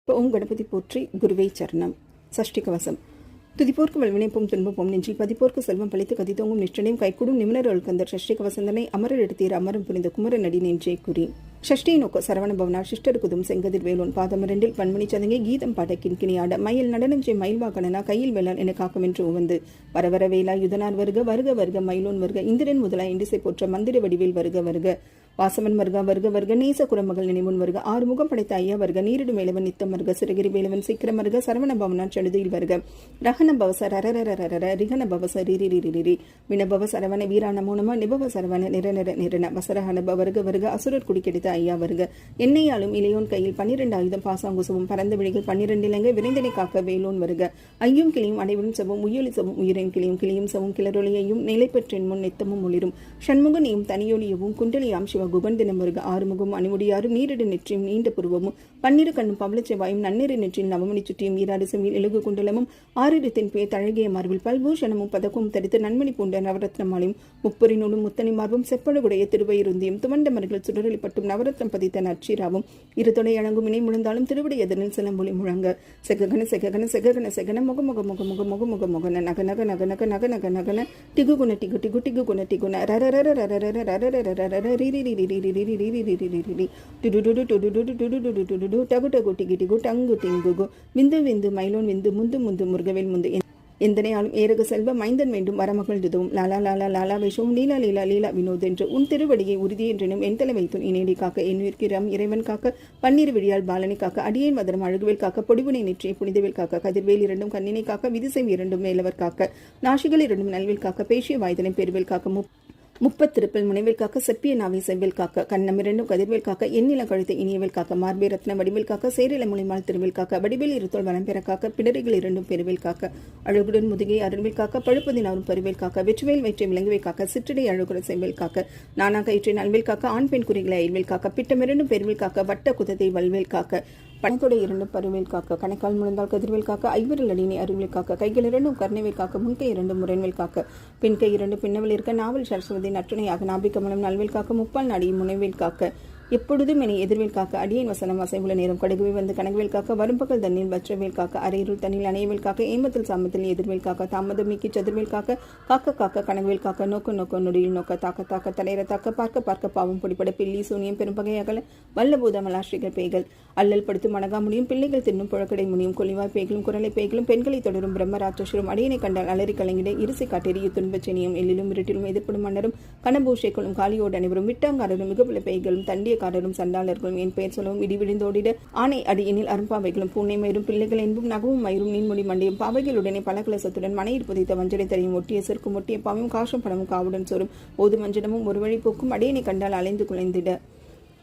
ஓம் கணபதி போற்றி. குருவே சரணம். சஷ்டி கவசம். துதிப்போர்க்கு வல்வினைப்பும் துன்பப்போம் நெஞ்சில் பதிப்போர்க்கு செல்வம் பழித்து கதித்தோங்கும் நிஷ்டனையும் கைகூடும் நிமிணர்கள் கந்தர் சஷ்டி கவசந்தனை அமரர் எடுத்தீர் அமரம் புரிந்த குமர நடி நெஞ்சே குறி. ஷஷ்டியை நோக்க சரவண பவனார் சிஷ்டருக்குதும் செங்கதிர் வேலோன் பாதமிரண்டில் பன்மணி சதங்கை கீதம் பாட கிண்கிணியாட மயில் நடனம் செய் மயில்வாக்கணனா கையில் வேளான் என காக்கும் என்று உவந்து வரவர வேலா யுதனார் வருக வருக வருக மயிலோன் வருக இந்திரன் முதலா இண்டிசை போற்ற மந்திர வடிவில் வருக வருக வாசமன் வருக வருக வருக நேச குரமகள் நினைமுன் வருக ஆறுமுகம் படைத்த ஐயா வருக நீரிடு மேலவன் நித்தம் வருக சிறகிரி வேலவன் சீக்கிரம் வருக சரவண பவனார் சடுதியில் வருக ரகன பவச ரரரரர ரிகன பவச ரிரி வினபவ சரவண வீரா நமோ நம நிபவ சரவண நிரநர நிரன வசரஹனப வருக வருக அசுரர் குடி கெடுத்த ஐயா வருக எண்ணெயாலும் இளையோன் கையில் 12 ஆயுதம் பாசாங்குசவும் பரந்த விழிகள் 12 இலங்கை விரைந்தனை காக்க வேலோன் வருக ஐயும் கிளியும் அனைவரும் சவும் உயொலி சவும் உயிரின் கிளியும் கிளியும் சவும் கிளரொலியையும் நிலை பெற்றின் முன் நித்தமும் ஒளிரும் சண்முகனையும் தனியொலியவும் குண்டலியாம் சிவ குகந்தினம் வருக ஆறுமுகம் அணிமுடியாரும் நீரிடு நெற்றியும் நீண்ட புருவமும் பன்னிரு கண்ணும் பவளச்செவ்வாயும் நன்னீரின் நெற்றியும் நவமணி சுற்றியும் ஈராடு செம்மில் எழுகு குண்டலமும் ஆறிடத்தின் பேர் தழகிய மார்பில் பல்பூஷணமும் பதக்கும் தரித்து நன்மணி பூண்ட நவரத்னமாலையும் முப்பொறி நூலும் முத்தனி மார்பும் செப்பழுடைய திருவயிருந்தியும் துவண்ட மர்கள் சுடரொலிப்பட்டும் நவரத்னம் பதித்த நற்சீராவும் இரு தொடை அணங்கும் இணை முழந்தாலும் திருவிடை எதனில் சிலம்பொலி முழங்க செககன செககன செககன செகன முக முக முக முக முக முக முகன நக நக நக நக நக நக நகன டிகு குண டிகு டிகு டிகு குண டிகுன ரரரர ரரரர ரரரர ரிரி விந்து விந்து மயிலோன் விந்து முந்து முந்து முருகவேல் முந்து எந்தனையாலும் ஏரக செல்வ மைந்தன் வேண்டும் வரமகிழ்ந்ததும் லாலா லாலா லாலா வேஷமும் லீலா லீலா லீலா வினோத் என்று உன் திருவடியை உறுதி என்றனும் என் தலை வைத்தும் இணையடி காக்க என் உயிர்க்கிறாம் இறைவன் காக்க பன்னீர் விழியால் பாலனை காக்க அடியேன் வதரம் அழகுவேல் காக்க பொடிவுனை நெற்றியை புனிதவேல் காக்க கதிர்வேல் இரண்டும் கண்ணினை காக்க விதிசை இரண்டும் மேலவர் காக்க நாசிகள் இரண்டும் நல்வேல் காக்க பேசிய வாய்தனை பெருவேல் காக்க முப்பத்திருப்பில் முனைவேல் காக்க செப்பிய நாவை செவ்வேல் காக்க கண்ணம் இரண்டும் கதிர்வேல் காக்க எண்ணில கழுத்தை இனியவேல் காக்க மார்பே ரத்ன வடிவேல் காக்க சேரில முனைமால் திருவேல் காக்க வடிவேல் இருத்தோல் வளம் பெற காக்க பிடரிகள் இரண்டும் பெருவேல் காக்க அழகுடன் முதுகை அருள்வேல் காக்க பழுப்பதினாரும் பருவேல் காக்க வெற்றுவேல் வயிற்றை விலங்குவை காக்க சிற்றடை அழகுடன் செவ்வேல் காக்க நானா கயிற்றை நல்வேல் காக்க ஆண் பெண் குறிகளை அயல்வேல் காக்க பிட்டம் இரண்டும் பெருவேல் காக்க வட்ட குதத்தை வல்வேல் காக்க பணத்தோட இரண்டும் பருவேல் காக்க கணக்கால் முழந்தால் கதிர்வேல் காக்க ஐவரில் அடியினை அருள்வேல் காக்க கைகள் இரண்டும் கர்ணவேல் காக்க முன்கை இரண்டும் முரண்வேல் காக்க பின்கை இரண்டும் பின்னவில் இருக்க நாவல் சரஸ்வதி நற்றுணையாக நாபிக்கமலம் நல்வேல் காக்க முப்பால் நாடியும் முனைவேல் காக்க எப்பொழுதும் என்னை எதிர்வேல் காக்க அடியேன் வசனம் வசைவுள்ள நேரம் கடுகுவை வந்து கனகவேல் காக்க வரும்பகல் தண்ணீர் வற்றவேல் காக்க அரையிருள் தண்ணில் அணையவேல் காக்க ஏமத்தில் சாமத்தில் எதிர்வேல் காக்க தாமதம் நீக்கி சதுர்வேல் காக்க காக்க காக்க கனகவேல் காக்க நோக்க நோக்க நொடியில் நோக்க தாக்க தாக்க தலையிற தாக்க பார்க்க பார்க்க பாவம் பொடிப்பட பில்லி சூனியம் பெரும்பகை அகல வல்லபூத மலாஸ்ரிகள் பேய்கள் அல்லல் படுத்து மணகா முடியும் பிள்ளைகள் தின்னும் புழக்கடை முடியும் கொலிவாய் பேய்களும் குரலை பேய்களும் பெண்களை தொடரும் பிரம்மராட்சசரும் அடியனை கண்டால் அலறி கலங்கிட இரிசை காட்டெறிய துன்பச்செனியும் எல்லிலும் இருட்டிலும் எதிர்ப்படும் மன்னரும் கனபூஷைகளும் காலியோடு அனைவரும் விட்டாங்காரரும் மிகப்பல பேய்களும் தண்டியக்காரரும் சண்டாளர்களும் என் பெயர் சொல்லவும் இடிவிழுந்தோடிட ஆணை அடியினில் அரும்பாவைகளும் பூனை மயிரும் பிள்ளைகள் என்பும் நகவும் மயிரும் நீன்மொழி மண்டையும் பாவைகளுடனே பல கலசத்துடன் மனையில் புதைத்த வஞ்சனை தரையும் ஒட்டிய செருக்கும் ஒட்டிய பாவையும் காஷம் பணமும் காவுடன் சோறும் ஓது மஞ்சனமும் ஒரு வழி போக்கும் அடியனை கண்டால் அலைந்து குலைந்திட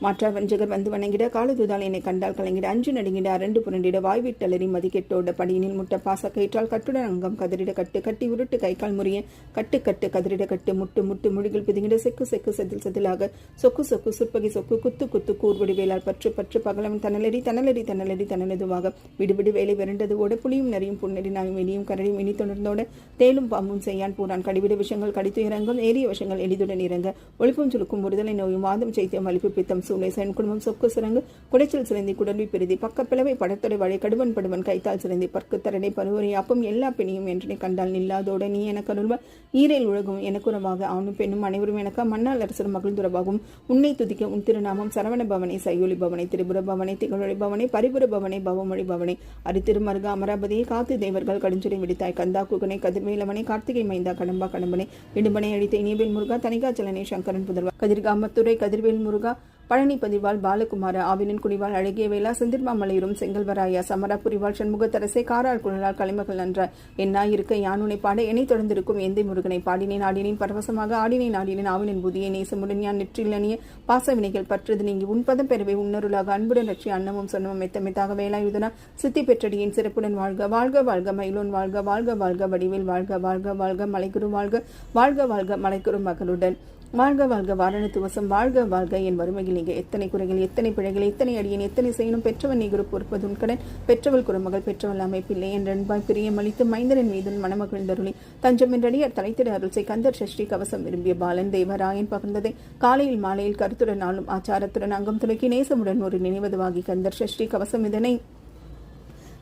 மாற்றார் வஞ்சகர் வந்து வணங்கிட காலதுதால் என்னை கண்டால் கலங்கிட அஞ்சு நடுங்கிட அரண்டு புரண்டிட வாய்விட்டலறி மதிக்கெட்டோட படியினில் முட்ட பாச கயிற்றால் கட்டுடன் அங்கம் கதறிட கட்டு கட்டி உருட்டு கைக்கால் முறிய கட்டு கட்டு கதறிட கட்டு முட்டு முட்டு முடிகள் பிதுங்கிட செக்கு செக்கு செதில் செதிலாக சொக்கு சொக்கு சுற்பகை சொக்கு குத்து குத்து கூர்வடி வேளால் பற்று பற்று பகலவன் தனலறி தனலறி தனலறி தனலதுவாக விடுவிடு வேலை விரண்டது ஓட புளியும் நரியும் புன்னறி நாயும் இனியும் கரடியும் இனி தொடர்ந்தோட தேலும் பாம்பும் செய்யான் பூரான் கடிவிட விஷயங்கள் கடித்து இறங்கும் ஏறிய விஷயங்கள் எளிதுடன் இறங்க ஒழிப்பும் சுருக்கும் விடுதலை நோயும் வாதம் சைத்தியம் வலிப்பு பித்தம் சூளேசன் குடும்பம் சொக்கு சிறங்கு குடைச்சல் சிறந்தி குடல்வி பெருதி பக்கப்பிளவை படத்தொடை வழி கடுவன் படுவன் கைத்தால் சிறந்தி பற்கு தரடை பருவரை அப்பம் எல்லா பெண்ணையும் என்றனை கண்டால் நில்லாதோட நீ எனக்கு அருள்வ ஈரேல் உலகும் எனக்குறவாக ஆணும் பெண்ணும் அனைவரும் எனக்கு மன்னால் அரசர் மகிழ்ந்துறவாகும் உன்னை துதிக்க உன் திருநாமம் சரவண பவனை சையொலி பவனை திரிபுர பவனை திகழொழி பவனை பரிபுர பவனை பவமொழி பவனை அரித்திருமருக அமராபதியை காத்து தேவர்கள் கடுஞ்சுரை விடுத்தாய் கந்தா குகனை கதிர்வேலவனை கார்த்திகை மைந்தா கடம்பா கடம்பனை இடும்பனை அழித்த இனியவேல் முருகா தனிகாச்சலனை சங்கரன் புதர்வா கதிர்காமத்துறை கதிர்வேல் முருகா பழனி பதிவாள் பாலகுமார ஆவினின் குடிவாள் அழகிய வேளா செந்திர்மாமலையூரும் செங்கல்வராயா சமராபுரிவாள் சண்முகத்தரசை காரால் குழலால் கலைமகள் நன்ற என்னாயிருக்க யானுனை பாட என்னை தொடர்ந்திருக்கும் எந்தை முருகனை பாடினேன் ஆடினேன் பரவசமாக ஆடினேன் ஆடினேன் ஆவினின் புதிய நேசமுடன் யான் நெற்றிலனிய பாசவினைகள் பற்றது நீங்கி உன்பதம் பெறவே உன்னருளாக அன்புடன் ரட்சி அன்னமும் சொன்னமும் மெத்தமெத்தாக வேலாயுதனா சித்தி பெற்றடியின் சிறப்புடன் வாழ்க வாழ்க வாழ்க மயிலோன் வாழ்க வாழ்க வாழ்க வடிவேல் வாழ்க வாழ்க வாழ்க மலைக்குரு வாழ்க வாழ்க வாழ்க மலைக்குரு மகளுடன் வாழ்க வாழ்க வாரண துவசம் வாழ்க வாழ்க என் வறுமையில் நீங்க எத்தனை குறைகள் எத்தனை பிழைகள் எத்தனை அடியேன் எத்தனை செய்யணும் பெற்றவன் நீ குரு பொறுப்பதுன் கடன் பெற்றவள் குறுமகள் பெற்றவள் அமைப்பில்லை என் அன்பாய் பிரியமளித்து மைந்தரன் மீதுன் மணமகிழ்ந்தருளி தஞ்சம் என்றடியார் தலைத்திட அருள்சை கந்தர் சஷ்டி கவசம் விரும்பிய பாலன் தேவராயன் பகிர்ந்ததை காலையில் மாலையில் கருத்துடன் நாளும் ஆச்சாரத்துடன் அங்கம் துலக்கி நேசமுடன் ஒரு நினைவதுவாகி கந்தர் சஷ்டி கவசம் இதனை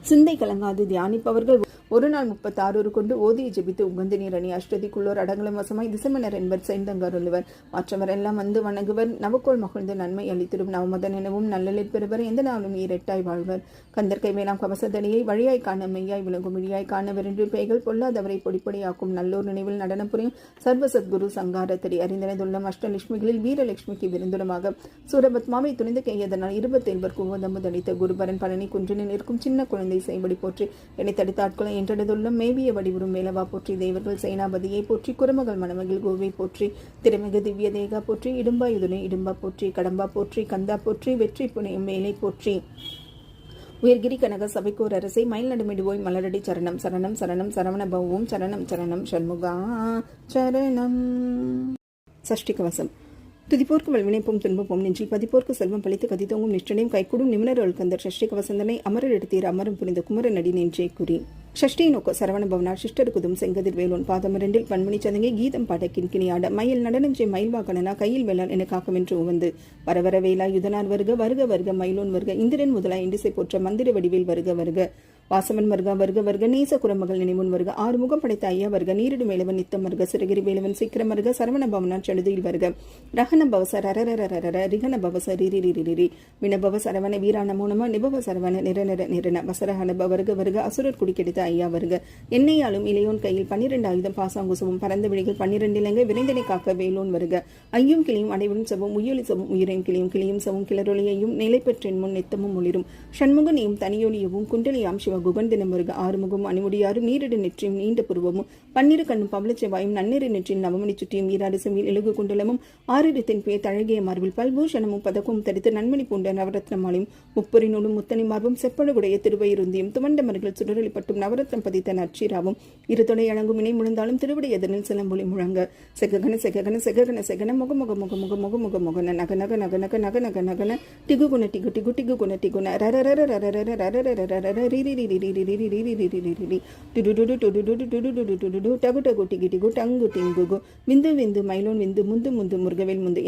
சிந்தை கலங்காது தியானிப்பவர்கள் ஒரு நாள் 36 கொண்டு ஓதியை ஜெபித்து உகந்து நீரணி அஷ்டதிக்குள்ளோர் அடங்கலம் வசமாய் திசைமன்னர் என்பர் செய்தங்கருள்வர் மற்றவர் எல்லாம் வந்து வணங்குவர் நவக்கோள் மகிழ்ந்து நன்மை அளித்திடும் நவமதன் எனவும் நல்லலில் பெறுவர் எந்த நாளும் ஈரெட்டாய் வாழ்வர் கந்தற்கை வேளாம் கவசதடியை வழியாய் காண மெய்யாய் விளங்கும் இழியாய் காண வென்று பேய்கள் பொல்லாதவரை பொடிப்பொடியாக்கும் நல்லோர் நினைவில் நடனம் புரியும் சர்வ சத்குரு சங்காரத்தடி அறிந்தனதுள்ளம் அஷ்டலட்சுமிகளில் வீரலட்சுமிக்கு விருந்துடமாக சூரபத்மாவை துணிந்து கையதனால் 27 குவதம்பு தடித்த குருபரன் பழனி குன்றினில் இருக்கும் சின்ன குழந்தை செய்படி போற்றி என்னை தடுத்தாட்களை என்றெடுத்துள்ள மேவிய வடிவுறும் மேலவா போற்றி தேவர்கள் சேனாபதியை போற்றி குரமகள் மணமகள் கோவை போற்றி திருமிகு திவ்ய தேகா போற்றி இடும்பா யுதுனை இடும்பா போற்றி கடம்பா போற்றி கந்தா போற்றி வெற்றி புனையும் மேலை போற்றி உயர்கிரி கனக சபைக்கோர் அரசை மயில் நடுமிடுவோய் மலரடி சரணம் சரணம் சரணம் சரவண பவம் சரணம் சரணம் சண்முகா சரணம். சஷ்டி கவசம். துதிப்போர்க்கு வல்வினைப்போம் துன்பப்போம் நெஞ்சில் பதிப்போர்க்கு செல்வம் பழித்து கதித்தோங்கும் நிஷ்டனையும் கைகூடும் நிமினர் கந்தர் சஷ்டி கவசந்தனை அமரர் எடுத்தீர் அமரம் புரிந்த குமர நடி நெஞ்சே குறி ஷஷ்டியை நோக்க சரவண பவனார் சிஷ்டருக்குதும் செங்கதிர் வேலோன் பாதமரண்டில் பன்மணி சதங்கை கீதம் பாட கிண்கிணியாட மயில் நடனஞ்சை மயில் வாக்கணனா கையில் வேளால் என காக்கமென்று உவந்து வரவர வேலா யுதனார் வருக வருக வருக மயிலோன் வருக இந்திரன் முதலா இண்டிசை போற்ற மந்திர வடிவில் வருக வருக வாசவன் வருக வருக வருக நேச குரமகள் நினைமுன் வருக ஆறுமுகம் படைத்த ஐயா வருக நீரிடு மேலவன் நித்தம் வருக சிறகிரி வேலவன் சீக்கிரம் வருக சரவண பவனார் செழுதியில் வருக ரகன பவச ரரரரர ரிகன பவச ரிரி வினபவ சரவண வீரான மூனம நிபவ சரவண நிரநர நிரன வசரஹனப வருக வருக அசுரர் குடி கெடுத்த ஐயா வருக எண்ணெயாலும் இளையோன் கையில் 12 ஆயுதம் பாசாங்குசவும் பறந்த விழிகள் 12 இலங்கை விரைந்தனை காக்க வேலோன் வருக ஐயும் கிளியும் அனைவரும் சவும் உயொலி சவும் உயிரையும் கிளியும் கிளியும் சவும் கிளரொலியையும் நிலை பெற்றின் முன் நித்தமும் ஒளிரும் சண்முகனையும் தனியொலியவும் குண்டலியாம் சிவ குகன் தினம் வருக ஆறுமுகம் அணிமுடியாரும் நீரிடு நெற்றியும் நீண்ட புருவமும் 12 கண்ணும் பவளச்செவ்வாயும் நன்னீர் நெற்றியில் நவமணி சுற்றியும் ஈராடு செவியில் எழுகு குண்டலமும் 6 தென்பே தழகிய மார்பில் பல்பூஷணமும் பதக்கும் தரித்து நன்மணி பூண்ட நவரத்னமாலையும் முப்பொறினூடும் முத்தனி மார்பும் செப்பழுகுடைய திருவயிருந்தியும் துவண்ட மர்கள் சுடரொலிப்பட்டும் நவரத்னம் பதித்த நற்சீராவும் இருதொடை அழங்கும் இணை முழந்தாலும் திருவிடை எதனில் சிலம்பொலி முழங்க செககன செககன செககன செகன முக முக முக முக முக முக முகன நக நக நக நக நக நக நகன டிகு குண டிகு டிகு டிகு குண டிகுன ரரரர ரரரர ரரரர ரிரி ரிரி ரிரி ரிரி ரிரி ரிரி ரிரி ரிரி டுடுடுடு டுடுடுடு டுடுடுடு டுடுடு டகு டகு டிகு டிகு டங்கு டிங்குகு விந்து விந்து மயிலோன் விந்து முந்து முந்து முருகவேல் முந்து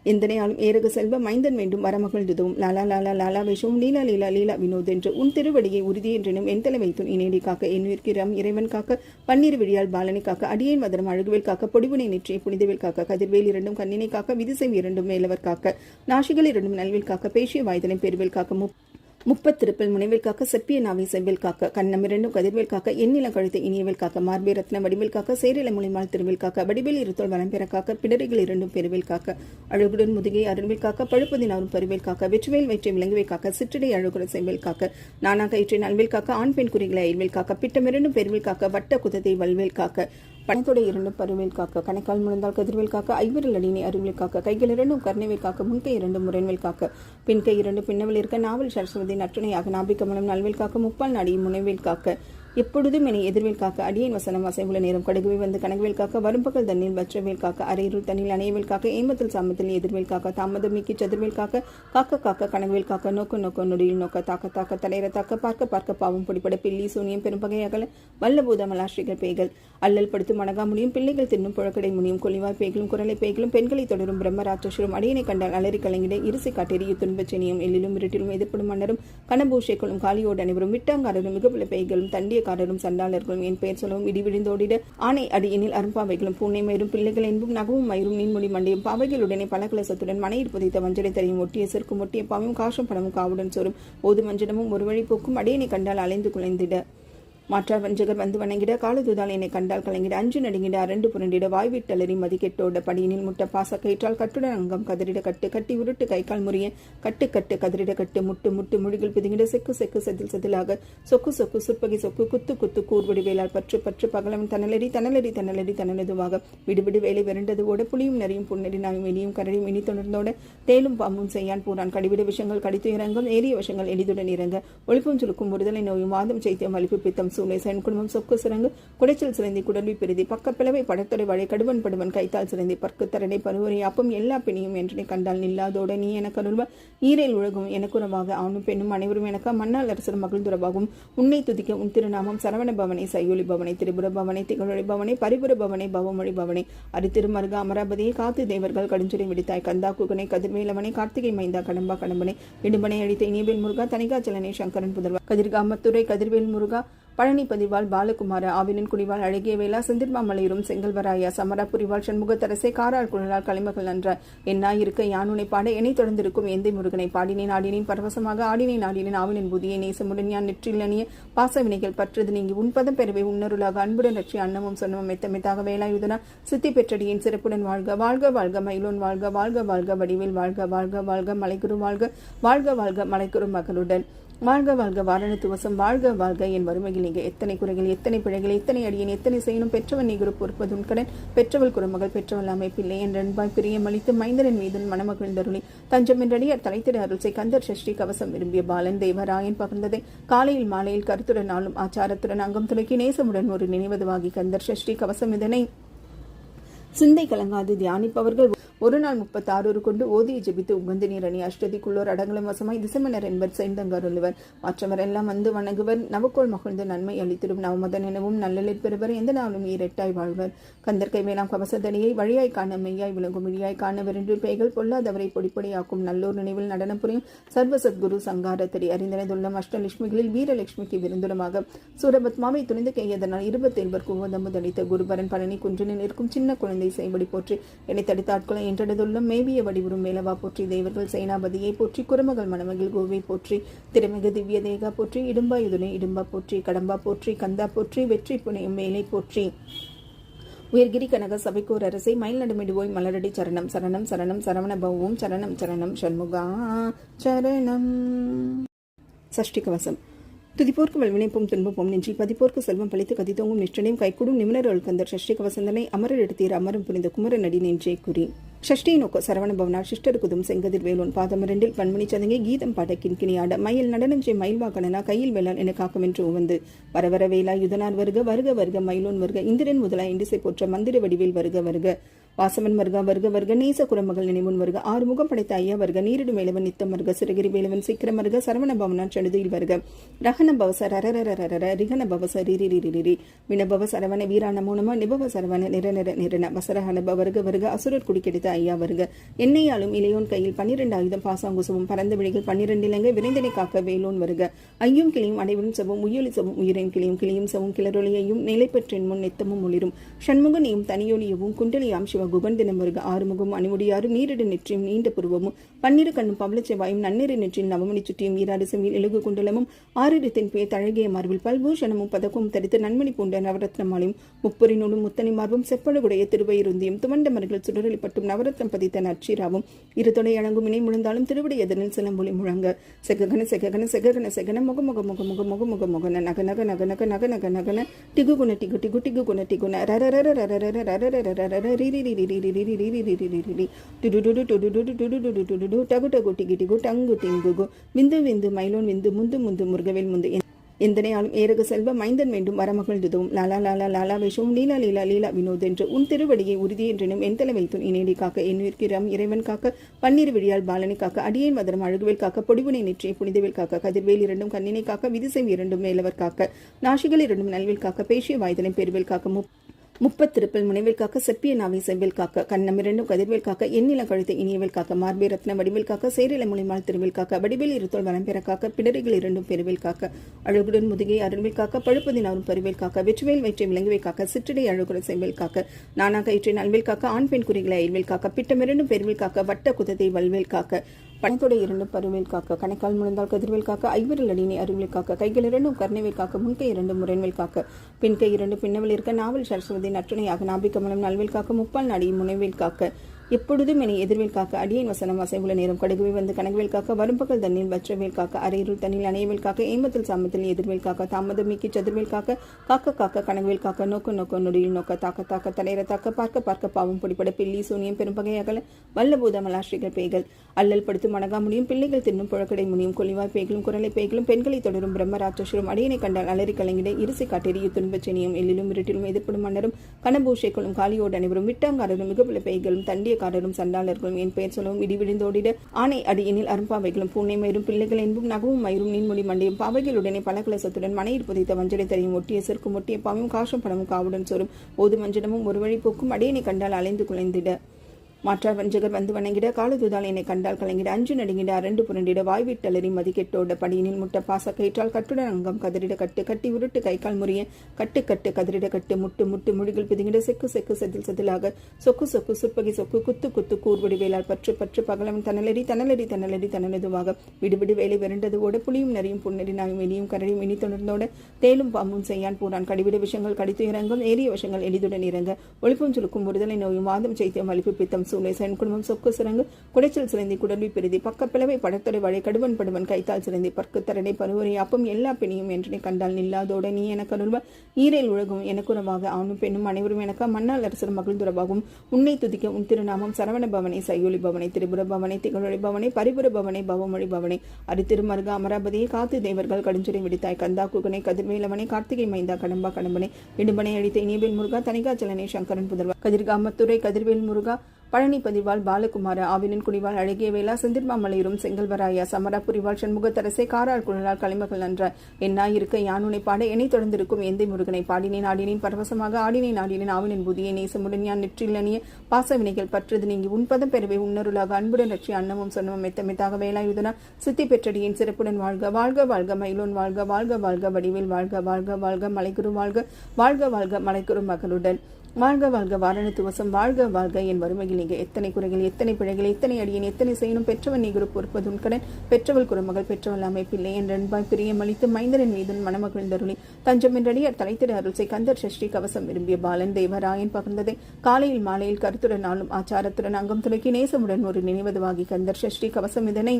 எந்தனையாலும் ஏரக செல்வ மைந்தன் வேண்டும் வரமகிழ்ந்ததும் லாலா லாலா லாலா வேஷமும் லீலா லீலா லீலா வினோத் என்று உன் திருவடியை உறுதி என்றெனும் என் தலை வைத்துன் இனேடி காக்க என் உயிர்க்கிறம் இறைவன் காக்க பன்னீர் விழியால் பாலனை காக்க அடியேன் மதரம் அழகுவேல் காக்க பொடிபுனை நெற்றியை புனிதவேல் காக்க கதிர்வேல் இரண்டும் கண்ணினை காக்க விதிசை இரண்டும் மேலவர் காக்க நாசிகள் இரண்டும் நல்வேல் காக்க பேசிய வாய்தனை பெருவேல் காக்க முப்பத்திருப்பில் முனைவேல் காக்க செப்பிய நாவை செவ்வேல் காக்க கண்ணம் இரண்டும் கதிர்வேல் காக்க எண்ணில கழுத்தை இனியவேல் காக்க மார்பே ரத்ன வடிவேல் காக்க சேரில முனைமால் திருவேல் காக்க வடிவேல் இருத்தோல் வளம்பெற காக்க பிடரிகள் இரண்டும் பெருவேல் காக்க அழகுடன் முதுகை அருள்வேல் காக்க பழுப்பதினாரும் பருவேல் காக்க வெற்றிவேல் வயிற்றை விலங்குவேல் காக்க சிற்றடை அழகுடன் செவ்வேல் காக்க நானா கயிற்றை நல்வேல் காக்க ஆண் பெண் குறிகளை அயல்வேல் காக்க பிட்டம் இரண்டும் பெருவேல் காக்க வட்ட குதத்தை வல்வேல் காக்க பணத்தோட இரண்டும் பருவேல் காக்க கணக்கால் முழந்தால் கதிர்வேல் காக்க ஐவரில் அடியினை அருள்வேல் காக்க கைகள் இரண்டும் கர்ணவேல் காக்க முன்கை இரண்டும் முரண்வேல் காக்க பின்கை இரண்டு பின்னவில் இருக்க நாவல் சரஸ்வதி நற்றுணையாக நாபிக்கமலம் நல்வேல் காக்க முப்பால் நாடியும் முனைவேல் காக்க எப்பொழுதும் என்னை எதிர்வேல் காக்க அடியேன் வசனம் அசைவுள்ள நேரம் கடுகுவை வந்து கனகவேல் காக்க வரும்பகல் தண்ணில் வற்றவேல் காக்க அரையிருள் தண்ணில் அணையவேல் காக்க ஏமத்தில் சாமத்தில் எதிர்வேல் காக்க தாமதம் மீக்கி சதுர்வேல் காக்க காக்க காக்க கனகவேல் காக்க நோக்க நோக்க நொடியில் நோக்க தாக்க தாக்க தடையிற தாக்க பார்க்க பார்க்க பாவம் பிடிப்பட பில்லி சூனியம் பெரும்பகையகல வல்லபூத மலாஸ்ரீகள் பேய்கள் அல்லல் படுத்தும் மணகா முடியும் பிள்ளைகள் தின்னும் புழக்கடை முடியும் கொலிவாய் பேய்களும் குரலை பேய்களும் பெண்களை தொடரும் பிரம்மராட்சசரும் அடியனை கண்டால் அலறி கலங்கிட இருசை காட்டெறிய துன்பச்செனியும் எல்லிலும் இருட்டிலும் எதிர்ப்படும் மன்னரும் கனபூஷைகளும் காலியோடு அனைவரும் விட்டாங்காரரும் மிகப்பல பேய்களும் தண்டியக்காரரும் சண்டாளர்களும் என் பெயர் சொல்லவும் இடிவிடிந்தோடிட ஆணை அடியினில் அரும்பாவைகளும் பூனை மயிரும் பிள்ளைகள் என்பும் நகவும் மயிரும் நீன்மொழி மண்டையும் பாவைகளுடனே பலகலசத்துடன் மனையில் புதைத்த வஞ்சனை தரையும் ஒட்டிய செருக்கும் ஒட்டிய பாவும் காசும் பணமும் காவுடன் சோறும் ஓது மஞ்சனமும் ஒரு வழி போக்கும் அடியனை கண்டால் அலைந்து குலைந்திட மாற்றார் வஞ்சகர் வந்து வணங்கிட காலதுதால் என்னை கண்டால் கலங்கிட அஞ்சு நடுங்கிட அரண்டு புரண்டிட வாய்விட்டலறி மதிக்கெட்டோட படியினில் முட்ட பாச கயிற்றால் கட்டுடன் அங்கம் கதறிட கட்டு கட்டி உருட்டு கைக்கால் முறிய கட்டு கட்டு கதறிட கட்டு முட்டு முட்டு முடிகள் பிதுங்கிட செக்கு செக்கு செதில் செதிலாக சொக்கு சொக்கு சுற்பகை சொக்கு குத்து குத்து கூர்வடி வேளால் பற்று பற்று பகலவன் தனலடி தனலடி தனலடி தனலதுவாக விடுவிடு வேலை விரண்டது ஓட புளியும் நெறியும் புன்னடி நாயும் இனியும் கரடியும் இனி தொடர்ந்தோட தேலும் பாம்பும் செய்யான் பூரான் கடிவிட விஷங்கள் கடித்து இறங்கும் ஏறிய விஷங்கள் எளிதுடன் இறங்க ஒழிப்பும் சுருக்கும் முறுதலை நோயும் வாதம் சைத்தியம் வலிப்பு பித்தம் சூளை சன் குடும்பம் சொக்கு சிறங்கு குடைச்சல் சிறந்தி குடல்வி பெருதி பக்கப்பிளவை படத்தொடை வாழை கடுவன் படுவன் கைத்தால் சிறந்தி பற்கு தரணை பருவரை அப்பம் எல்லா பெண்ணையும் என்றனை கண்டால் நில்லாதோட நீ எனக்கு அருள்வா ஈரேல் உலகும் எனக்குறவாக ஆணும் பெண்ணும் அனைவரும் எனக்கா மன்னால் அரசர் மகிழ்ந்துறவாகும் உன்னை துதிக்க உன் திருநாமம் சரவண பவனை சையொலி பவனை திரிபுர பவனை திகழொழி பவனை பரிபுர பவனை பவமொழி பவனை அரித்திருமருக அமராபதியை காத்து தேவர்கள் கடுஞ்சுரை விடுத்தாய் கந்தா குகனை கதிர்வேலவனை கார்த்திகை மைந்தா கடம்பா கடம்பனை இடும்பனை அடித்த இனியவேல் முருகா தனிகாச்சலனை சங்கரன் புதல்வா கதிர்காமத்துறை கதிர்வேல் முருகா பழனி பதிவாள் பாலகுமார ஆவினன் குடிவாள் அழகிய வேளா செந்திர்மாமலையூரும் செங்கல்வராயா சமராபுரிவாள் சண்முகத்தரசை காரால் குழலால் களிமகள் நன்ற என்னாயிருக்க யானுனை பாட என்னை தொடர்ந்திருக்கும் எந்தை முருகனை பாடினேன் ஆடினேன் பரவசமாக ஆடினேன் ஆடினேன் ஆவினின் புதியை நேசமுடன் யான் நெற்றிலனிய பாசவினைகள் பற்றது நீங்கி உன்பதம் பெறவே உன்னருளாக அன்புடன் ரட்சி அன்னமும் சொன்னமும் மெத்தமெத்தாக வேலாயுதனா சித்தி பெற்றடியின் சிறப்புடன் வாழ்க வாழ்க வாழ்க மயிலோன் வாழ்க வாழ்க வாழ்க வடிவேல் வாழ்க வாழ்க வாழ்க மலைக்குரு வாழ்க வாழ்க வாழ்க மலைக்குரு மகளுடன் வாழ்க வாழ்க வாரணத்துவசம் வாழ்க வாழ்க என் வறுமையில் நீங்க எத்தனை குறைகள் எத்தனை பிழைகள் எத்தனை அடியேன் எத்தனை செய்யணும் பெற்றவன் நீ குரு பொறுப்பதும் கடன் பெற்றவள் குறுமகள் பெற்றவள் அமைப்பில்லை என் அன்பாய் பிரியமளித்து மைந்தரன் மீதன் மணமகிழ்ந்தருளி தஞ்சம் என்றடியார் தலைத்திட அருள்சை கந்தர் சஷ்டி கவசம் விரும்பிய பாலன் தேவராயன் பகிர்ந்ததை காலையில் மாலையில் கருத்துடன் நாளும் ஆச்சாரத்துடன் அங்கம் துளக்கி நேசமுடன் ஒரு நினைவதுவாகி கந்தர் சஷ்டி கவசம் இதனை சிந்தை கலங்காது தியானிப்பவர்கள் ஒரு நாள் 36 கொண்டு ஓதியை ஜெபித்து உகந்து நீரணி அஷ்டதிக்குள்ளோர் அடங்களும் வசமாய் திசமனர் என்பர் செய்தங்கருள்வர் மற்றவர் எல்லாம் வந்து வணங்குவர் நவக்கோள் மகிழ்ந்து நன்மை அளித்திடும் நவமதன் எனவும் நல்லலில் பெறுவர் எந்த நாளும் ஈரெட்டாய் வாழ்வர் கந்தற்கை மேலாம் கவசதனியை வழியாய் காண மெய்யாய் விளங்கும் வழியாய் காண வென்று பேய்கள் பொல்லாதவரை பொடிப்பொடியாக்கும் நல்லோர் நினைவில் நடனம் புரியும் சர்வ சத்குரு சங்காரத்தடி அறிந்தனதுள்ளம் அஷ்டலட்சுமிகளில் வீரலட்சுமிக்கு விருந்துடமாக சூரபத்மாவை துணிந்து கையதனால் 27 குவதமுதளித்த குருபரன் பழனி குன்றினில் இருக்கும் சின்ன குழந்தை செய்படி போற்றி என்னை தடுத்தாட்களை என்றதுள்ளும் மேவிய வடிவுறும் மேலவா போற்றி தேவர்கள் சேனாபதியை போற்றி குரமகள் மணமகில் கோவை போற்றி திருமிகு திவ்ய தேகா போற்றி இடும்பா யுதுனை இடும்பா போற்றி கடம்பா போற்றி கந்தா போற்றி வெற்றி புனையும் மேலை போற்றி உயர்கிரி கனக சபைக்கோர் அரசை மயில் நடுமிடுவோய் மலரடி சரணம் சரணம் சரணம் சரவண பவவும் சரணம் சரணம் சண்முகா சரணம் சஷ்டி கவசம் துதிப்போர்க்கு வல்வினைப்பும் துன்பப்போம் நெஞ்சி பதிப்போர்க்கு செல்வம் பழித்து கதித்தோங்கும் நிஷ்டனையும் கைகூடும் நிமினர் அழுக்கந்தர் சஷ்டி கவசந்தனை அமரர் எடுத்தீர் அமரும் புரிந்த குமர நடி நெஞ்சே குறி ஷஷ்டியை நோக்க சரவண பவனார் சிஷ்டருக்குதும் செங்கதிர் வேலோன் பாதமரண்டில் பன்மணி சதங்கை கீதம் பாட கிண்கிணியாட மயில் நடனஞ்சை மயில் வாக்கணனா கையில் வேளான் என காக்கும் என்று உவந்து வரவர வேலா யுதனார் வருக வருக வருக மயிலோன் வருக இந்திரன் முதலா இண்டிசை போற்ற மந்திர வடிவில் வருக வருக வாசவன் வருக வருக வருக நேச குரமகள் நினைமுன் வருக ஆறுமுகம் படைத்த ஐயா வருக நீரிடு மேலவன் நித்தம் வருக சிறகிரி வேலவன் சீக்கிரம் வருக சரவண பவனார் சடுதியில் வருக ரகன பவச ரரரரரர ரிகன பவச ரிரிரிரிரி வினபவ சரவண வீரா நமோ நம நிபவ சரவண நிரநர நிரன வசரஹனப வருக வருக அசுரர் குடிக்கெடுத்த ஐயா வருக என்னையாலும் இளையோன் கையில் 12 ஆயுதம் பாசாங்குசமும் பரந்த விழிகள் 12 இலங்கை விரைந்தனை காக்க வேலோன் வருக ஐயும் கிளியும் அடைவரும் சவும் உயொலி சவும் உயிரின் கிளியும் கிளியும் சவும் கிளரொலியையும் நிலைப்பற்றின் முன் நித்தமும் ஒளிரும் சண்முகனையும் தனியொலியவும் குண்டலியாம் சிவ குகன் தினம் வருக ஆறுமுகம் அணிமுடியாரும் நீரிடு நெற்றியும் நீண்ட புருவமும் 12 கண்ணும் பவளச்செவ்வாயும் நன்னீரின் நெற்றியும் நவமணி சுற்றியும் ஈராடு செம்மில் எழுகு குண்டலமும் 6 தென்பே தழகிய மார்பில் பல்பூஷணமும் பதக்கும் தரித்து நன்மணி பூண்ட நவரத்னமாலையும் முப்பொறினூடும் முத்தனை மார்பும் செப்பழுகுடைய திருவயிருந்தியும் துவண்ட மர்கள் சுடரளிப்பட்டும் நவரத்னம் பதித்த நற்சீராவும் இருதொடை அழங்கும் இணை முழந்தாலும் திருவிடை எதனில் சிலம்பொலி முழங்க செககன செககன செககன செகன முக முக முக முக முக முக முகன நக நக நக நக நக நக நகன டிகு குண டிகு டிகு டிகு குண டிகுன ரரரர ரரரர ரரரர ரிரி ரிரி ரிரி ரிரி ரிரி ரிரி ரிரி டுடுடுடு டுடுடுடு டுடுடுடு டுடுடு டகு டகு டிகு டிகு டங்கு டிங்குகு விந்து விந்து மயிலோன் விந்து முந்து முந்து முருகவேல் முந்து எந்தனையாலும் ஏரக செல்வ மைந்தன் வேண்டும் வரமகிழ்ந்ததும் லாலா லாலா லாலா வேஷமும் லீலா லீலா லீலா வினோத் என்று உன் திருவடியை உறுதி என்றனும் என் தலை வைத்துன் இனேடி காக்க என் உயிர்க்கிறாம் இறைவன் காக்க பன்னீர் விழியால் பாலனை காக்க அடியேன் மதரம் அழகுவேல் காக்க பொடிவுனை நெற்றியை புனிதவேல் காக்க கதிர்வேல் இரண்டும் கண்ணினை காக்க விதிசை இரண்டும் மேலவர் காக்க நாசிகள் இரண்டும் நல்வேல் காக்க பேசிய வாய்தனை பெருவேல் காக்க முப்பத்திருப்பில் முனைவேல் காக்க செப்பிய நாவை செவ்வேல் காக்க கண்ணம் இரண்டும் கதிர்வேல் காக்க எண்ணில கழுத்தை இனியவேல் காக்க மார்பே ரத்ன வடிவேல் காக்க சேரில மொழிமால் திருவேல் காக்க வடிவேல் இருத்தோல் வளம்பெற காக்க பிடரிகள் இரண்டும் பெருவேல் காக்க அழகுடன் முதுகை அருள்வேல் காக்க பழுப்பதினாரும் பருவேல் காக்க வெற்றுவேல் வயிற்றை விலங்குவே காக்க சிற்றடை அழகுடன் செவ்வேல் காக்க நானா கயிற்றை நல்வேல் காக்க ஆண் பெண் குறிகளை அயல்வேல் காக்க பிட்டம் இரண்டும் பெருவேல் காக்க வட்ட குதத்தை வல்வேல் காக்க பணத்தோட இரண்டும் பருவேல் காக்க கணக்கால் முழுந்தால் கதிர்வேல் காக்க ஐவரில் அடியினை அருள்வேல் காக்க கைகள் இரண்டும் கர்ணவேல் காக்க முன்கை இரண்டும் முரண்வேல் காக்க பின்கை இரண்டும் பின்னவில் இருக்க நாவல் சரஸ்வதி நற்றுணையாக நாபிகமலம் நல்வேல் காக்க முப்பால் நாடியும் முனைவேல் காக்க எப்பொழுதும் என்னை எதிர்வேல் காக்க அடியேன் வசனம் அசைவுள்ள நேரம் கடுகுவை வந்து கனகவேல் காக்க வரும்பகல் தண்ணில் வற்றவேல் காக்க அரையிருள் தண்ணில் அணையவேல் காக்க ஏமத்தில் சாமத்தில் எதிர்வேல் காக்க தாமதம் மீக்கி சதுர்வேல் காக்க காக்க காக்க கனகவேல் காக்க நோக்க நோக்க நொடியில் நோக்க தாக்க தாக்க தடையற தாக்க பார்க்க பார்க்க பாவம் பிடிப்பட பில்லி சூனியம் பெரும்பகை அகல வல்லபூத மலாஸ்ரீகள் பேய்கள் அல்லல் படுத்து மணகா முடியும் பிள்ளைகள் தின்னும் புழக்கடை முடியும் கொலிவாய் பேய்களும் குரலை பேய்களும் பெண்களை தொடரும் பிரம்மராட்சசுரம் அடியனை கண்டால் அலறி கலங்கிட இரிசி காட்டெறிய துன்பச்செனியும் எல்லிலும் இருட்டிலும் எதிர்ப்படும் மன்னரும் கனபூஷைகளும் காலியோடு அனைவரும் விட்டாங்காரரும் மிகப்புல பேய்களும் தண்டியக்காரரும் சண்டாளர்களும் என் பெயர் சொல்லவும் இடிவிழுந்தோடிட ஆணை அடியினில் அரும்பாவைகளும் பூனை மயிரும் பிள்ளைகள் என்பும் நகவும் மயிரும் நீன்மொழி மண்டையும் பாவைகளுடனே பல கலசத்துடன் மனையில் புதைத்த வஞ்சலை தரையும் ஒட்டிய செருக்கும் ஒட்டிய பாவையும் காஷம் பணமும் காவுடன் சோறும் ஓது மஞ்சனமும் ஒரு வழி போக்கும் அடியனை கண்டால் அலைந்து குலைந்திட மாற்றார் வஞ்சகர் வந்து வணங்கிட காலதுதால் என்னை கண்டால் கலங்கிட அஞ்சு நடுங்கிட அரண்டு புரண்டிட வாய்விட்டலறி மதிக்கெட்டோட படியினில் முட்ட பாச கயிற்றால் கட்டுடன் அங்கம் கதறிட கட்டு கட்டி உருட்டு கைக்கால் முறிய கட்டு கட்டு கதறிட கட்டு முட்டு முட்டு முடிகள் பிதுங்கிட செக்கு செக்கு செதில் செதிலாக சொக்கு சொக்கு சுற்பகி சொக்கு குத்து குத்து கூர்வடி வேளால் பற்று பற்று பகலவன் தனலடி தனலடி தனலடி தனலதுவாக விடுவிடு வேலை விரண்டதுவோட புளியும் நரியும் புன்னறி நாயும் வெளியும் கரடியும் இனி தொடர்ந்தோட தேலும் பாம்பும் செய்யான் பூரான் கடிவிட விஷயங்கள் கடித்து இறங்கும் ஏறிய விஷயங்கள் எளிதுடன் இறங்க ஒளிப்பும் சுருக்கும் ஒருதலை நோயும் வாதம் செய்தியம் அளிப்பு பித்தம் சூளை சன் குடும்பம் சொக்கு சிறங்கு குடைச்சல் சிறந்தி குடல்வி பெருதி பக்கப்பிளவை படத்தொடை வழி கடுவன் படுவன் கைத்தால் சிறந்தி பற்கு தரடை பருவரை அப்பம் எல்லா பெண்ணையும் என்றனை கண்டால் நில்லாதோட நீ எனக்கு அருள்வ ஈரேல் உலகும் எனக்குறவாக ஆணும் பெண்ணும் அனைவரும் எனக்கா மன்னால் அரசர் மகிழ்ந்துறவாகும் உன்னை துதிக்க உன் திருநாமம் சரவண பவனை சையொலி பவனை திரிபுர பவனை திகழொழி பவனை பரிபுர பவனை பவமொழி பவனை அரித்திருமருக அமராபதியை காத்து தேவர்கள் கடுஞ்சுரை விடுத்தாய் கந்தா குகனை கதிர்வேலவனை கார்த்திகை மைந்தா கடம்பா கடம்பனை இடும்பனை அழித்த இனியவேல் முருகா தனிகாச்சலனை சங்கரன் புதல்வா கதிர்காமத்துறை கதிர்வேல் முருகா பழனி பதிவாள் பாலகுமார ஆவினின் குடிவாள் அழகிய வேளா செந்திர்மாமலையூரும் செங்கல்வராயா சமராபுரிவாள் சண்முகத்தரசை காரால் குழலால் கலைமகள் நன்ற என்னாயிருக்க யானுனை பாட என்னை தொடர்ந்திருக்கும் எந்தை முருகனை பாடினேன் ஆடினேன் பரவசமாக ஆடினேன் ஆடினேன் ஆவினின் புதியை நேசமுடன் யான் நெற்றிலனிய பாசவினைகள் பற்றது நீங்கி உன்பதம் பெறவே உன்னருளாக அன்புடன் ரட்சி அன்னமும் சொன்னமும் மெத்தமெத்தாக வேலாயுதனா சித்தி பெற்றடியின் சிறப்புடன் வாழ்க வாழ்க வாழ்க மயிலோன் வாழ்க வாழ்க வாழ்க வடிவேல் வாழ்க வாழ்க வாழ்க மலைக்குரு வாழ்க வாழ்க வாழ்க மலைக்குரு மகளுடன் வாழ்க வாழ்க வாரணத்துவசம் வாழ்க வாழ்க என் வறுமையில் நீங்க எத்தனை குறைகள் எத்தனை பிழைகள் எத்தனை அடியேன் எத்தனை செய்யணும் பெற்றவன் நீ குரு பொறுப்பதுன் கடன் பெற்றவள் குறுமகள் பெற்றவள் அமைப்பில்லை என் அன்பாய் பிரியமளித்து மைந்தரன் மீதுன் மணமகிழ்ந்தருளி தஞ்சம் என்றடியார் தலைத்திட அருள்சை கந்தர் சஷ்டி கவசம் விரும்பிய பாலன் தேவராயன் பகிர்ந்ததை காலையில் மாலையில் கருத்துடன் நாளும் ஆச்சாரத்துடன் அங்கம் துலக்கி நேசமுடன் ஒரு நினைவதுவாகி கந்தர் சஷ்டி கவசம் இதனை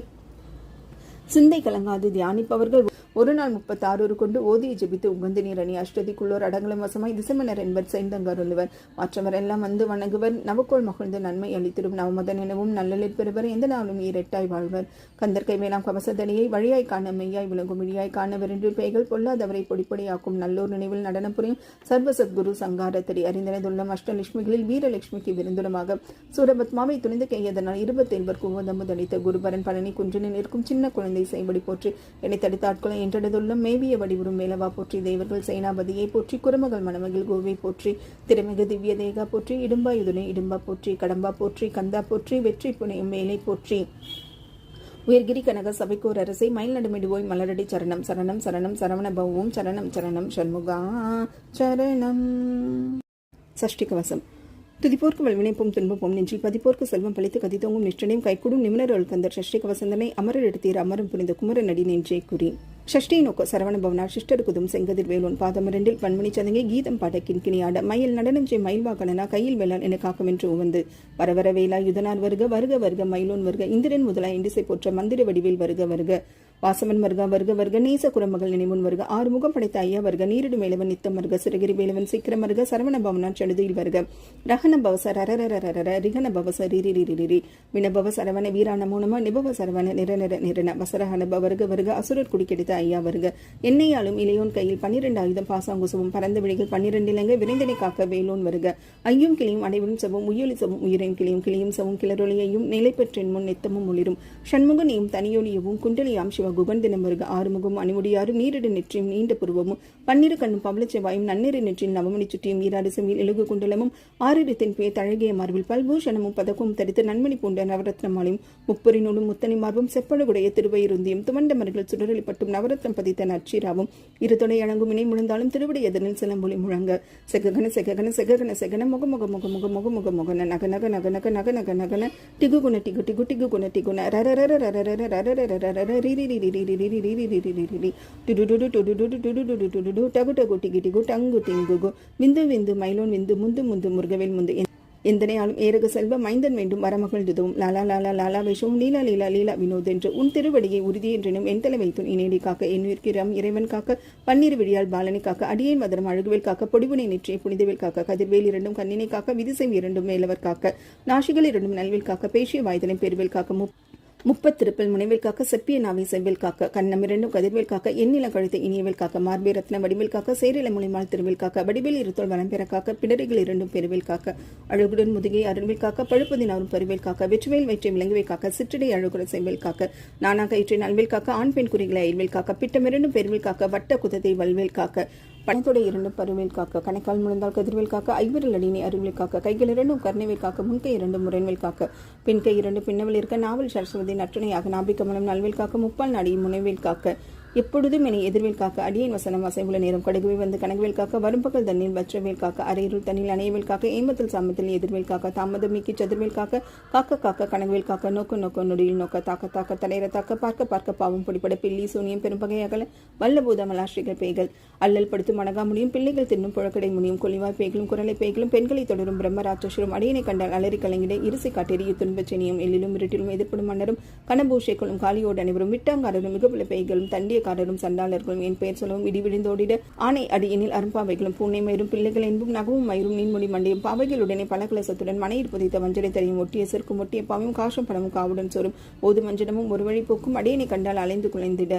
சிந்தை கலங்காது தியானிப்பவர்கள் ஒரு நாள் 36 கொண்டு ஓதியை ஜெபித்து உகந்து நீரணி அஷ்டதிக்குள்ளோர் அடங்கலம் வசமாய் திசைமன்னர் என்பர் செய்தங்கருள்வர் மற்றவர் எல்லாம் வந்து வணங்குவர் நவக்கோள் மகிழ்ந்து நன்மை அளித்திடும் நவமதன் எனவும் நல்லலில் பெறுவர் எந்த நாளும் ஈரெட்டாய் வாழ்வர் கந்தற்கை வேளாம் கவசதடியை வழியாய் காண மெய்யாய் விளங்கும் இழியாய் காண விரண்டு பேய்கள் பொல்லாதவரை பொடிப்பொடியாக்கும் நல்லோர் நினைவில் நடனம் புரியும் சர்வ சத்குரு சங்காரத்தடி அறிந்தனதுள்ளம் அஷ்டலட்சுமிகளில் வீரலட்சுமிக்கு விருந்துடமாக சூரபத்மாவை துணிந்து கையதனால் 27 குவதமுதளித்த குருபரன் பழனி குன்றினில் இருக்கும் சின்ன குழந்தை செய்படி போற்றி என்னை தடுத்தாட்களை என்றதுள்ள மேவிய வடிவுறும் மேலவா போற்றி தேவர்கள் சேனாபதியை போற்றி குரமகள் மணமகில் கோவை போற்றி திறமிகு திவ்ய தேகா போற்றி இடும்பா யுதுனை இடும்பா போற்றி கடம்பா போற்றி கந்தா போற்றி வெற்றி புனையும் மேலை போற்றி உயர்கிரி கனக சபைக்கோர் அரசை மயில் நடுமிடுவோய் மலரடி சரணம் சரணம் சரணம் சரவண பவம் சரணம் சரணம் சண்முகா சரணம் சஷ்டி கவசம் துதிப்போர்க்கு வல்வினைப்போம் துன்பப்போம் நெஞ்சில் பதிப்போர்க்கு செல்வம் பழித்து கதித்தோங்கும் நிஷ்டனையும் கைகூடும் நிமிடர்கள் கந்தர் சஷ்டி கவசந்தனை அமரர் எடுத்தீர் அமரம் புரிந்த குமரன் அடி நெஞ்சே குறி ஷஷ்டி நோக்க சரவண பவனார் சிஷ்டருக்குதும் செங்கதிர் வேலோன் பாதமரண்டில் பன்மணி சதங்கை கீதம் பாட கிண்கிணியாட மயில் நடனம் செய் மயில் வாக்கணனா கையில் வேளான் என காக்கும் என்று உவந்து வரவர வேலா யுதனார் வருக வருக வருக மயிலோன் வருக இந்திரன் முதலா இண்டிசை போற்ற மந்திர வடிவில் வருக வருக வாசவன் வருக வருக வருக நேச குரமகள் நினைமுன் வருக ஆறுமுகம் படைத்த ஐயா வருக நீரிடு மேலவன் நித்தம் வருக சிறகிரி வேலவன் சீக்கிரம் வருக சரவண பவனார் சடுதியில் வருக ரகன பவச ரரரரரர ரிகன பவச ரிரி வினபவ சரவண வீரான மூனம நிபவ சரவண நிரநர நிரன வசரஹனப வருக வருக அசுரர் குடிக்கெடுத்த ஐயா வருக என்னையாலும் இளையோன் கையில் 12 ஆயுதம் பாசாங்குசவும் பறந்த விழிகள் 12 இலங்கை விரைந்தனை காக்க வேலோன் வருக ஐயும் கிளியும் அனைவரும் சவும் உயொலி சவும் உயிரின் கிளியும் கிளியும் சவும் கிளரொலியையும் நிலை பெற்றின் முன் நித்தமும் ஒளிரும் சண்முகனையும் தனியொலியவும் குண்டலியாம் சிவ குகன் தினம் வருக ஆறுமுகம் அணிமுடியாரும் நீரிடு நெற்றியும் நீண்ட புருவமும் 12 கண்ணும் பவளச்செவ்வாயும் நன்னீர் நெற்றில் நவமணி சுற்றியும் ஈராடு செவியில் எழுகு குண்டலமும் 6 பேர் தழகிய மார்பில் பல்பூஷணமும் பதக்கும் தரித்து நன்மணி பூண்ட நவரத்னமாலையும் முப்பரினோடும் முத்தனி மார்பும் செப்பழுகுடைய திருவயிருந்தியும் துவண்ட மர்கள் சுடரளிப்பட்டும் நவரத்னம் பதித்த நற்சீராவும் இரு தொலை அழங்கும் இணை முழந்தாலும் திருவிடை எதனில் சிலம்பொலி முழங்க செககன செககன செககன செகன முக முக முக முக முக முக முகன நக நக நக நக நக நக நகன டிகு குண டிகு டிகு டிகு குண டிகுண ரரரர ரரரர ரரரர ரிரி ரிரி ரிரி ரிரி ரிரி ரிரி ரிரி டுடுடுடு டுடுடுடு டுடுடுடு டுடுடு டகு டகு டிகு டிகு டங்கு டிங்குகு விந்து விந்து மயிலோன் விந்து முந்து முந்து முருகவேல் முந்து எந்தனையாலும் ஏரக செல்வ மைந்தன் வேண்டும் வரமகள் துதவும் லாலா லாலா லாலா வேஷமும் லீலா லீலா லீலா வினோத் என்று உன் திருவடியை உறுதி என்றெனும் என் தலை வைத்துன் இனேடி காக்க எண்ணுயிர்க்கிறம் இறைவன் காக்க பன்னீர் விடியால் பாலனை காக்க அடியேன் வதனம் அழகுவேல் காக்க பொடிபுனை நெற்றியை புனிதவேல் காக்க கதிர்வேல் இரண்டும் கண்ணினை காக்க விதிசைம் இரண்டும் மேலவர் காக்க நாசிகள் இரண்டும் நல்வேல் காக்க பேசிய வாய்தனை பெருவேல் காக்க முப்பத்திருப்பில் முனைவேல் காக்க செப்பிய நாவை செவ்வேல் காக்க கண்ணம் இரண்டும் கதிர்வேல் காக்க எண்ணில கழுத்தை இனியவேல் காக்க மார்பே ரத்ன வடிவேல் காக்க சேரில முனைமால் திருவேல் காக்க வடிவேல் இருத்தோல் வனம் பெற காக்க பிடரிகள் இரண்டும் பெருவேல் காக்க அழகுடன் முதுகை அருள்வேல் காக்க பழுப்பதினாரும் பெருவேல் காக்க வெற்றிவேல் வயிற்றை விளங்குவேல் காக்க சிற்றடை அழகுடன் செவ்வேல் காக்க நானா கயிற்றை நல்வேல் காக்க ஆண் பெண் குறிகளை அயல்வேல் காக்க பிட்டம் இரண்டும் பெருவேல் காக்க வட்ட குதத்தை வல்வேல் காக்க பணத்தோட இரண்டும் பருவேல் காக்க கணைக்கால் முழந்தால் கதிர்வேல் காக்க ஐவரல் அடினை அருள்வேல் காக்க கைகள் இரண்டும் கர்ணவேல் காக்க முன்கை இரண்டும் முரண்வேல் காக்க பின்கை இரண்டு பின்னவில் இருக்க நாவல் சரஸ்வதி நற்றுணையாக நாபிக்கமலம் நல்வேல் காக்க முப்பால் நாடியும் முனைவேல் காக்க எப்பொழுதும் என்னை எதிர்வேல் காக்க அடியேன் வசனம் அசைவுள்ள நேரம் கடுகுவை வந்து கனகவேல் காக்க வரும்பகல் தண்ணில் வற்றவேல் காக்க அரையிருள் தண்ணில் அணையவேல் காக்க ஏமத்தில் சாமத்தில் எதிர்வேல் காக்க தாமதம் மீக்கி சதுர்வேல் காக்க காக்க காக்க கனகவேல் காக்க நோக்க நோக்க நொடியில் நோக்க தாக்க தாக்க தலையிற தாக்க பார்க்க பார்க்க பாவம் பிடிப்பட பில்லி சூனியம் பெரும்பகை அகல வல்லபூத மலாஸ்ரீகள் பேய்கள் அல்லல் படுத்தும் அணகா முடியும் பிள்ளைகள் தின்னும் புழக்கடை முடியும் கொலிவாய் பேய்களும் குரலை பேய்களும் பெண்களை தொடரும் பிரம்மராட்சசரும் அடியனை கண்டால் அலறி கலங்கிட இரிசை காட்டெறிய துன்பச்செனியும் எல்லிலும் இருட்டிலும் எதிர்ப்படும் மன்னரும் கனபூஷைகளும் காலியோடு அனைவரும் விட்டாங்காரரும் மிகப்பல பேய்களும் தண்டியக்காரரும் சண்டாளர்களும் என் பெயர் சொல்லவும் இடிவிழுந்தோடிட ஆணை அடியினில் அரும்பாவைகளும் பூனை மயிரும் பிள்ளைகள் என்பும் நகவும் மயிரும் நீன்மொழி மண்டையும் பாவைகளுடனே பலகலசத்துடன் மனையில் புதைத்த வஞ்சனை தரையும் ஒட்டிய செருக்கும் ஒட்டிய பாவையும் காசும் பணமும் காவுடன் சோறும் ஓது மஞ்சனமும் ஒரு வழி போக்கும் அடியனை கண்டால் அலைந்து குலைந்திட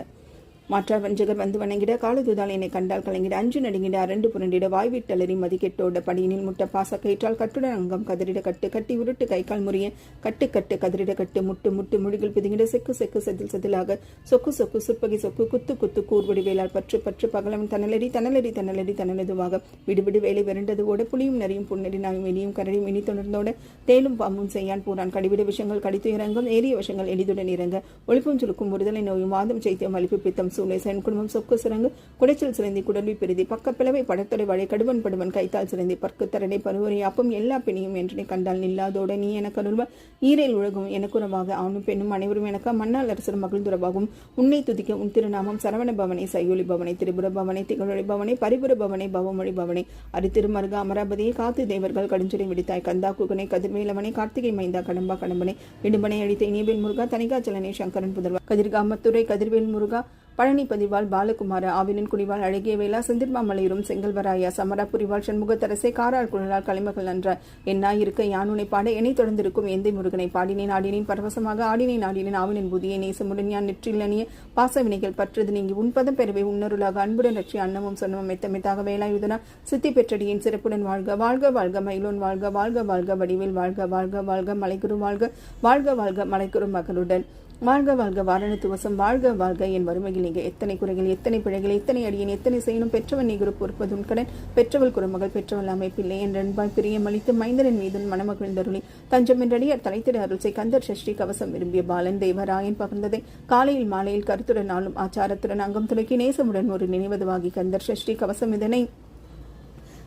மாற்றார் வஞ்சகர் வந்து வணங்கிட காலதுதால் என்னை கண்டால் கலங்கிட அஞ்சு நடுங்கிட அரண்டு புரண்டிட வாய்விட்டலறி மதிக்கெட்டோட படியினில் முட்ட பாச கயிற்றால் கட்டுடன் அங்கம் கதிரிட கட்டு கட்டி உருட்டு கைக்கால் முறிய கட்டு கட்டு கதிரிட கட்டு முட்டு முட்டு முழுகில் பிதுங்கிட செக்கு செக்கு செதில் செதிலாக சொக்கு சொக்கு சுற்பகை சொக்கு குத்து குத்து கூர்வடி வேளால் பற்று பற்று பகலவன் தனலடி தனலடி தனலடி தனலதுவாக விடுவிடு வேலை விரண்டதுவோட புளியும் நரியும் புன்னடி நாயும் இனியும் கரடியும் இனி தொடர்ந்தோட தேலும் பாம்பும் செய்யான் பூரான் கடிவிட விஷங்கள் கடித்து இறங்கும் ஏறிய விஷங்கள் எளிதுடன் இறங்க ஒழிப்பும் சுருக்கும் ஒருதலை நோயும் வாதம் சைத்தியம் அளிப்பு பித்தம் சூளை சென் குடும்பம் சொக்கு சிறங்கு குடைச்சல் சிறந்தி குடல்வி பெருதி பக்கப்பிளவை படத்தொடை வழி கடுவன் படுவன் கைத்தால் சிறந்தி பற்கு தரடை பருவரை அப்பம் எல்லா பெண்ணையும் என்றனை கண்டால் நில்லாதோட நீ எனக்கு அருள்வ ஈரேல் உலகும் எனக்குறவாக ஆணும் பெண்ணும் அனைவரும் எனக்கு மன்னால் அரசர் மகிழ்ந்துறவாகும் உன்னை துதிக்க உன் திருநாமம் சரவண பவனை சையொலி பவனை திரிபுர பவனை திகழொழி பவனை பரிபுர பவனை பவமொழி பவனை அரித்திருமருக அமராபதியை காத்து தேவர்கள் கடுஞ்சுரை விடுத்தாய் கந்தா குகனை கதிர்வேலவனை கார்த்திகை மைந்தா கடம்பா கடம்பனை இடும்பனை அழித்த இனியவேல் முருகா தனிகாச்சலனை சங்கரன் புதர்வா கதிர்காமத்துறை கதிர்வேல் முருகா பழனி பதிவாள் பாலகுமார ஆவினன் குடிவாள் அழகிய வேளா செந்திர்மாமலையூரும் செங்கல்வராயா சமராபுரிவாள் சண்முகத்தரசை காரால் குழலால் களிமகள் நன்ற என்னாயிருக்க யானுனை பாட என்னை தொடர்ந்திருக்கும் எந்தை முருகனை பாடினேன் ஆடினேன் பரவசமாக ஆடினேன் ஆடினேன் ஆவினின் புதிய நேசமுடன் யான் நெற்றிலனிய பாச வினைகள் பற்றது நீங்கி உன்பதம் பெறவே உன்னருளாக அன்புடன் ரட்சி அன்னமும் சொன்னமும் மெத்தமெத்தாக வேலாயுதனா சித்தி பெற்றடியின் சிறப்புடன் வாழ்க வாழ்க வாழ்க மயிலோன் வாழ்க வாழ்க வாழ்க வடிவேல் வாழ்க வாழ்க வாழ்க மலைக்குரு வாழ்க வாழ்க வாழ்க மலைக்குரு மகளுடன் வாழ்க வாழ்க வாரணத்துவசம் வாழ்க வாழ்க என் வறுமையில் நீங்க எத்தனை குறைகள் எத்தனை பிழைகள் எத்தனை அடியேன் எத்தனை செய்யணும் பெற்றவன் நீ குரு பொறுப்பதும் கடன் பெற்றவள் குறுமகள் பெற்றவள் அமைப்பில்லை என் அன்பாய் பிரியமளித்து மைந்தனின் மீதும் மணமகிழ்ந்தருளி தஞ்சம் என்றடியார் தலைத்திட அருள்சை கந்தர் சஷ்டி கவசம் விரும்பிய பாலன் தேவராயன் பகிர்ந்ததை காலையில் மாலையில் கருத்துடன் நாளும் ஆச்சாரத்துடன் அங்கம் துளக்கி நேசமுடன் ஒரு நினைவதுவாகி கந்தர் சஷ்டி கவசம் இதனை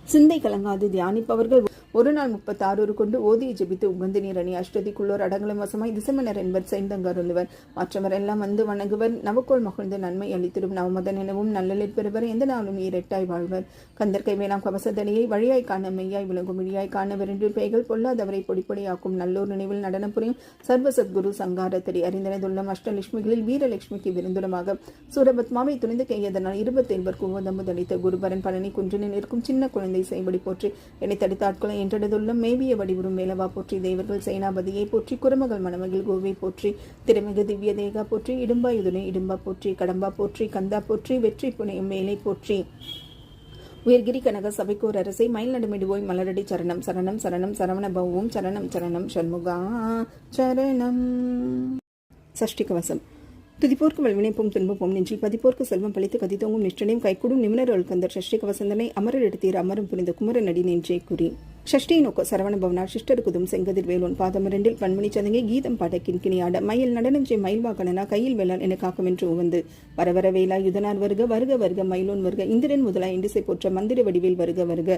சிந்தை கலங்காது தியானிப்பவர்கள் ஒரு நாள் 36 கொண்டு ஓதியை ஜெபித்து உகந்து நீரணி அஷ்டதிக்குள்ளோர் அடங்கலும் வசமாய் திசமனர் என்பர் செய்தங்கருள்வர் மற்றவர் எல்லாம் வந்து வணங்குவர் நவக்கோள் மகிழ்ந்து நன்மை அளித்திடும் நவமதன் எனவும் நல்லலில் பெறுவர் எந்த நாளும் ஈரெட்டாய் வாழ்வர் கந்தற்கை வேளாம் கவசதனையை வழியாய் காண மெய்யாய் விளங்கும் இழியாய் காண விரண்டு பேய்கள் பொல்லாதவரை பொடிப்பொடியாக்கும் நல்லோர் நினைவில் நடனம் புரியும் சர்வ சத்குரு சங்காரத்தடி அறிந்தனதுள்ளம் அஷ்டலட்சுமிகளில் வீரலட்சுமிக்கு விருந்துடமாக சூரபத்மாவை துணிந்து கையதனால் 27 குவந்தமுதளித்த குருபரன் பழனி குன்றினில் இருக்கும் சின்ன குழந்தை செய்படி போற்றி என்னை தடுத்தாட்களை என்றதுள்ளம் மேவிய வடிவுறும் மேலவா போற்றி தேவர்கள் சேனாபதியை போற்றி குரமகள் மணமகில் கோவை போற்றி திருமிகு திவ்ய தேகா போற்றி இடும்பாயுதனை இடும்பா போற்றி கடம்பா போற்றி கந்தா போற்றி வெற்றி புனையும் மேலை போற்றி உயர்கிரி கனக சபைக்கோர் அரசை மயில் நடுமிடுவோய் மலரடி சரணம் சரணம் சரணம் சரவண பவும் சரணம் சரணம் சண்முகா சரணம் சஷ்டி கவசம் துதிப்போர்க்கு வல்வினைப்பும் துன்பப்போம் நெஞ்சில் பதிப்போர்க்கு செல்வம் பழித்து கதித்தோங்கும் நிஷ்டனையும் கைகூடும் நிமினர் அழுக்கந்தர் சஷ்டி கவசந்தனை அமரர் எடுத்தீர் அமரும் புரிந்த குமர நடி நெஞ்சே குறி ஷஷ்டியை நோக்க சரவண பவனார் சிஷ்டருக்குதும் செங்கதிர் வேலோன் பாதமிரண்டில் பன்மணி சதங்கை கீதம் பாட கிண்கிணியாட மயில் நடனஞ்சே மயில்வாக்கணனா கையில் வேளான் என காக்கும் என்று உவந்து வரவர வேலா யுதனார் வருக வருக வருக மயிலோன் வருக இந்திரன் முதலா இண்டிசை போற்ற மந்திர வடிவேல் வருக வருக